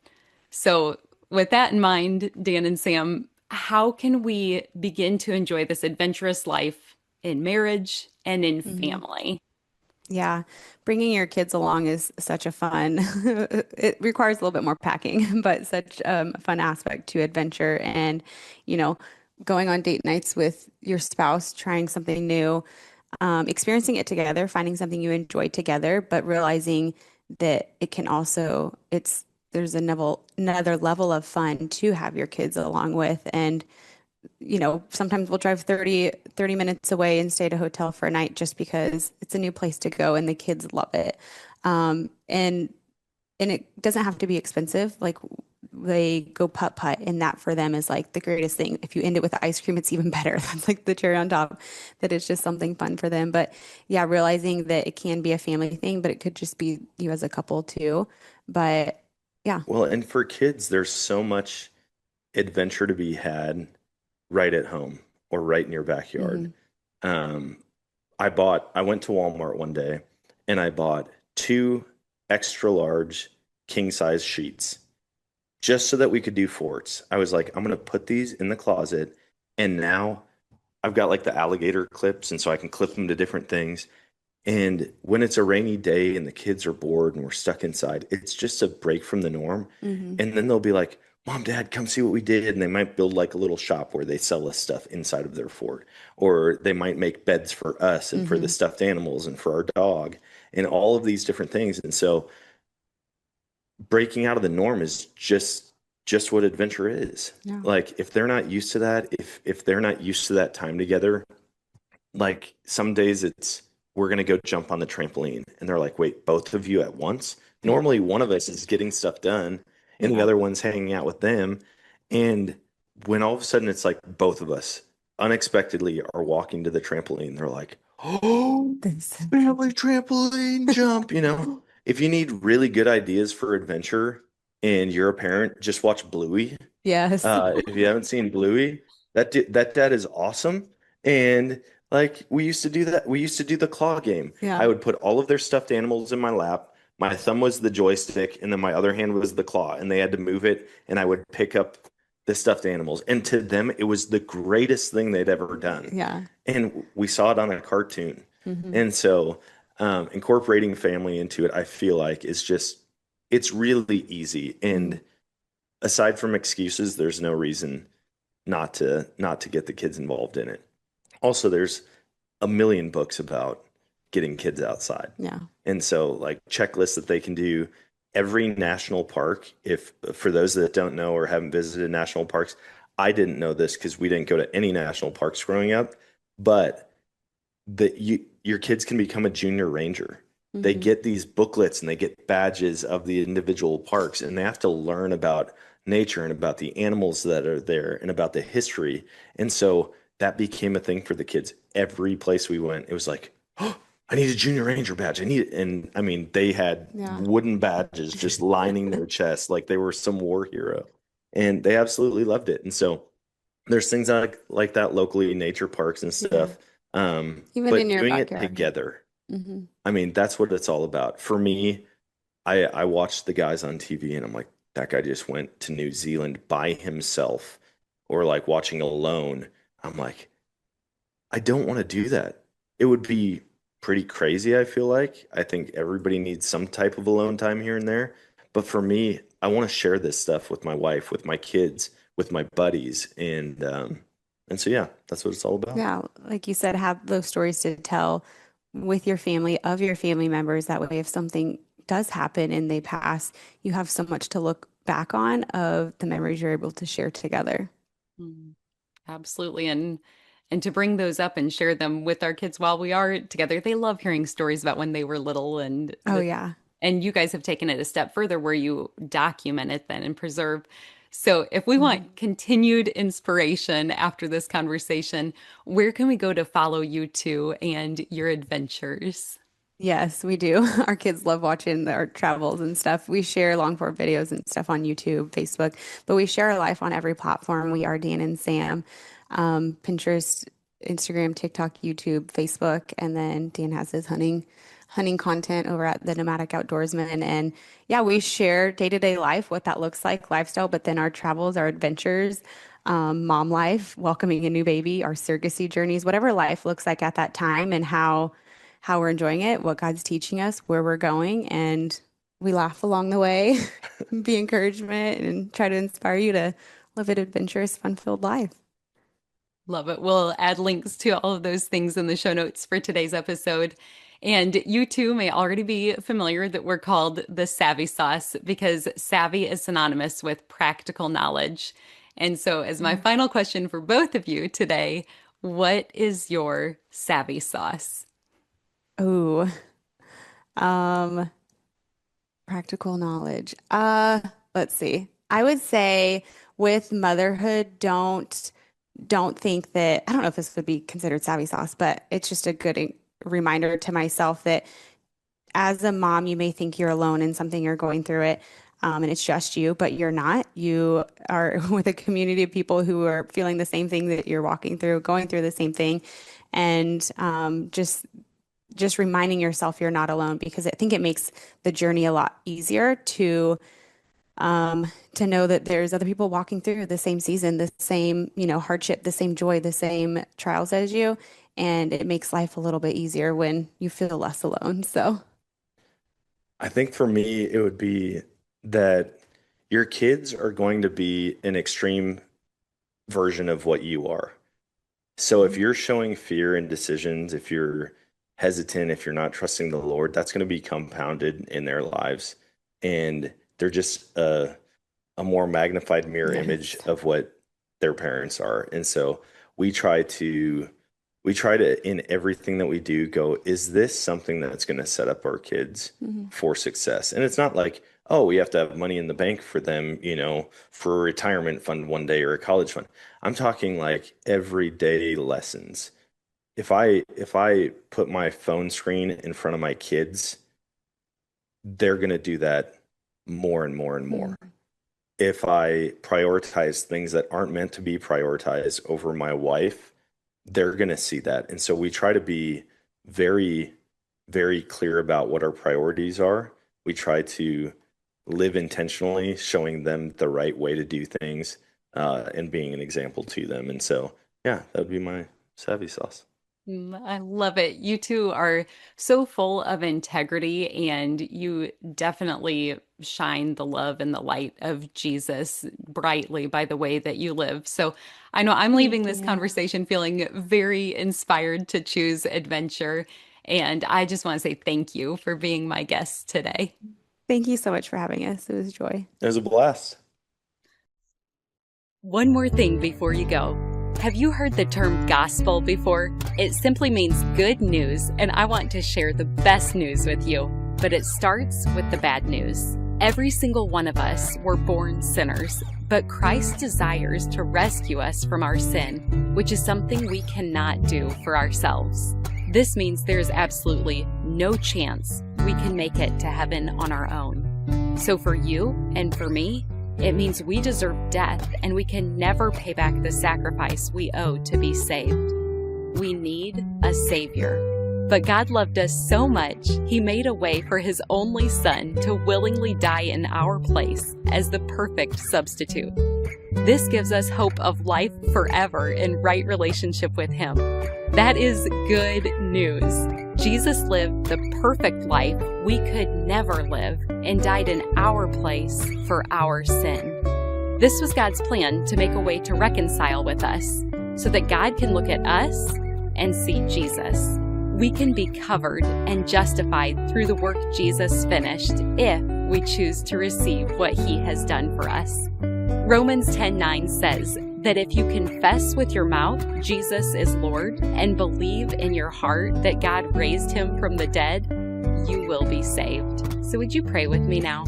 So, with that in mind, Dan and Sam, how can we begin to enjoy this adventurous life in marriage and in Mhm. family? Yeah, bringing your kids along is such a fun. It requires a little bit more packing, but such a fun aspect to adventure and, you know, going on date nights with your spouse, trying something new, experiencing it together, finding something you enjoy together, but realizing that it can also, there's another level of fun to have your kids along with. And sometimes we'll drive 30 minutes away and stay at a hotel for a night just because it's a new place to go and the kids love it. And it doesn't have to be expensive. Like they go putt-putt and that for them is like the greatest thing. If you end it with ice cream, it's even better. That's like the cherry on top, that it's just something fun for them. But yeah, realizing that it can be a family thing, but it could just be you as a couple too. But yeah. Well, and for kids, there's so much adventure to be had right at home or right in your backyard. Hmm. Um, I went to Walmart one day and I bought two extra large king size sheets just so that we could do forts. I was like, I'm gonna put these in the closet, and now I've got like the alligator clips, and so I can clip them to different things. And when it's a rainy day and the kids are bored and we're stuck inside, it's just a break from the norm. Hmm. And then they'll be like, Mom, Dad, come see what we did. And they might build like a little shop where they sell us stuff inside of their fort. Or they might make beds for us and for the Hmm. stuffed animals and for our dog and all of these different things. And so breaking out of the norm is just what adventure is. Yeah. Like if they're not used to that, if they're not used to that time together, like some days it's we're gonna go jump on the trampoline and they're like, wait, both of you at once? Normally one of us is getting stuff done and the Yeah. other one's hanging out with them. And when all of a sudden it's like both of us unexpectedly are walking to the trampoline, they're like, oh, This. family trampoline jump, you know. If you need really good ideas for adventure and you're a parent, just watch Bluey. Yes. If you haven't seen Bluey, that dad is awesome. And like we used to do that. We used to do the claw game. Yeah. I would put all of their stuffed animals in my lap. My thumb was the joystick, and then my other hand was the claw, and they had to move it, and I would pick up the stuffed animals. And to them, it was the greatest thing they'd ever done. Yeah. And we saw it on a cartoon. Hmm. And so, incorporating family into it, I feel like is just, it's really easy. Hmm. And aside from excuses, there's no reason not to get the kids involved in it. Also, there's a million books about getting kids outside. Yeah. And so like checklists that they can do every national park. If for those that don't know or haven't visited national parks, I didn't know this because we didn't go to any national parks growing up, but your kids can become a junior ranger. They Hmm. get these booklets and they get badges of the individual parks, and they have to learn about nature and about the animals that are there and about the history. And so that became a thing for the kids. Every place we went, it was like, oh, I need a junior ranger badge. I need it. And I mean, they had Yeah. wooden badges just lining their chest like they were some war hero. And they absolutely loved it. And so there's things like that locally, nature parks and Yeah. stuff. Even in But your doing it backyard. together, Hmm. I mean, that's what it's all about. For me, I watched the guys on TV and I'm like, that guy just went to New Zealand by himself, or like watching Alone. I'm like, I don't want to do that. It would be pretty crazy, I feel like. I think everybody needs some type of alone time here and there. But for me, I want to share this stuff with my wife, with my kids, with my buddies. And so, yeah, that's what it's all about. Yeah, like you said, have those stories to tell with your family, of your family members. That way, if something does happen and they pass, you have so much to look back on of the memories you're able to share together. Mm, absolutely. And to bring those up and share them with our kids while we are together. They love hearing stories about when they were little, Oh, yeah. and you guys have taken it a step further where you document it then and preserve. So if we want continued inspiration after this conversation, where can we go to follow you two and your adventures? Yes, we do. Our kids love watching our travels and stuff. We share long form videos and stuff on YouTube, Facebook, but we share our life on every platform. We are Dan and Sam, Pinterest, Instagram, TikTok, YouTube, Facebook, and then Dan has his hunting content over at the Nomadic Outdoorsman. And yeah, we share day-to-day life, what that looks like, lifestyle, but then our travels, our adventures, mom life, welcoming a new baby, our surrogacy journeys, whatever life looks like at that time, and how we're enjoying it, what God's teaching us, where we're going, and we laugh along the way, be encouragement, and try to inspire you to live an adventurous, fun-filled life. Love it. We'll add links to all of those things in the show notes for today's episode. And you two may already be familiar that we're called the Savvy Sauce because savvy is synonymous with practical knowledge. And so as my final question for both of you today, what is your savvy sauce? Oh, practical knowledge. Let's see. I would say with motherhood, don't think that, I don't know if this would be considered savvy sauce, but it's just a good reminder to myself that as a mom, you may think you're alone in something, you're going through it, and it's just you, but you're not. You are with a community of people who are feeling the same thing that you're walking through, going through the same thing, and just reminding yourself you're not alone, because I think it makes the journey a lot easier to know that there's other people walking through the same season, the same, hardship, the same joy, the same trials as you. And it makes life a little bit easier when you feel less alone. So I think for me, it would be that your kids are going to be an extreme version of what you are. So if you're showing fear in decisions, if you're hesitant, if you're not trusting the Lord, that's going to be compounded in their lives. And they're just a more magnified mirror image of what their parents are. And so we try to, in everything that we do, go, is this something that's going to set up our kids for success? And it's not like, oh, we have to have money in the bank for them, for a retirement fund one day or a college fund. I'm talking like everyday lessons. If I put my phone screen in front of my kids, they're going to do that more and more and more. If I prioritize things that aren't meant to be prioritized over my wife, they're going to see that. And so we try to be very, very clear about what our priorities are. We try to live intentionally, showing them the right way to do things, and being an example to them. And so, yeah, that would be my savvy sauce. I love it. You two are so full of integrity, and you definitely shine the love and the light of Jesus brightly by the way that you live. So I know I'm leaving this conversation feeling very inspired to choose adventure. And I just want to say thank you for being my guest today. Thank you so much for having us. It was a joy. It was a blast. One more thing before you go. Have you heard the term gospel before? It simply means good news, and I want to share the best news with you. But it starts with the bad news. Every single one of us were born sinners, but Christ desires to rescue us from our sin, which is something we cannot do for ourselves. This means there's absolutely no chance we can make it to heaven on our own. So for you and for me, it means we deserve death, and we can never pay back the sacrifice we owe to be saved. We need a Savior. But God loved us so much, He made a way for His only Son to willingly die in our place as the perfect substitute. This gives us hope of life forever in right relationship with Him. That is good news. Jesus lived the perfect life we could never live and died in our place for our sin. This was God's plan to make a way to reconcile with us, so that God can look at us and see Jesus. We can be covered and justified through the work Jesus finished if we choose to receive what he has done for us. Romans 10:9 says that if you confess with your mouth Jesus is Lord and believe in your heart that God raised him from the dead, you will be saved. So would you pray with me now?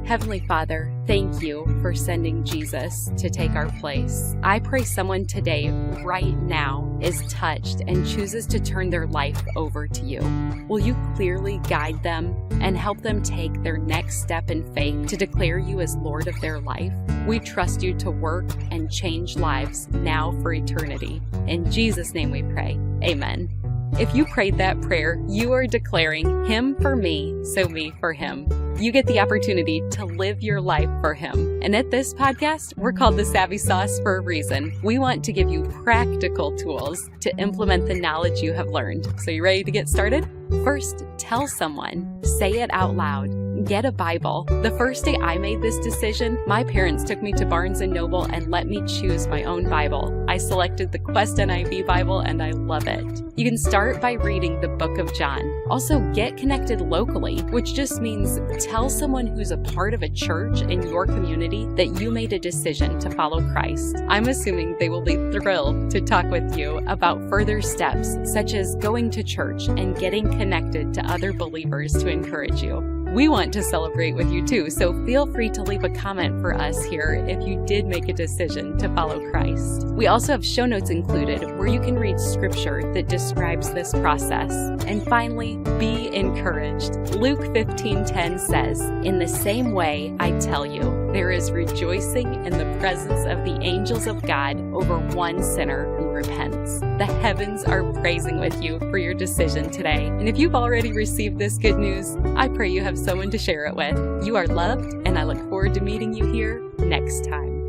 Heavenly Father, thank you for sending Jesus to take our place. I pray someone today, right now, is touched and chooses to turn their life over to you. Will you clearly guide them and help them take their next step in faith to declare you as Lord of their life? We trust you to work and change lives now for eternity. In Jesus' name we pray. Amen. If you prayed that prayer, you are declaring him for me, so me for him. You get the opportunity to live your life for him. And at this podcast, we're called The Savvy Sauce for a reason. We want to give you practical tools to implement the knowledge you have learned. So you ready to get started? First, tell someone. Say it out loud. Get a Bible. The first day I made this decision, my parents took me to Barnes & Noble and let me choose my own Bible. I selected the Quest NIV Bible and I love it. You can start by reading the book of John. Also, get connected locally, which just means tell someone who's a part of a church in your community that you made a decision to follow Christ. I'm assuming they will be thrilled to talk with you about further steps, such as going to church and getting connected to other believers to encourage you. We want to celebrate with you too, so feel free to leave a comment for us here if you did make a decision to follow Christ. We also have show notes included where you can read scripture that describes this process. And finally, be encouraged. Luke 15:10 says, "In the same way, I tell you, there is rejoicing in the presence of the angels of God over one sinner who repents." The heavens are praising with you for your decision today. And if you've already received this good news, I pray you have someone to share it with. You are loved, and I look forward to meeting you here next time.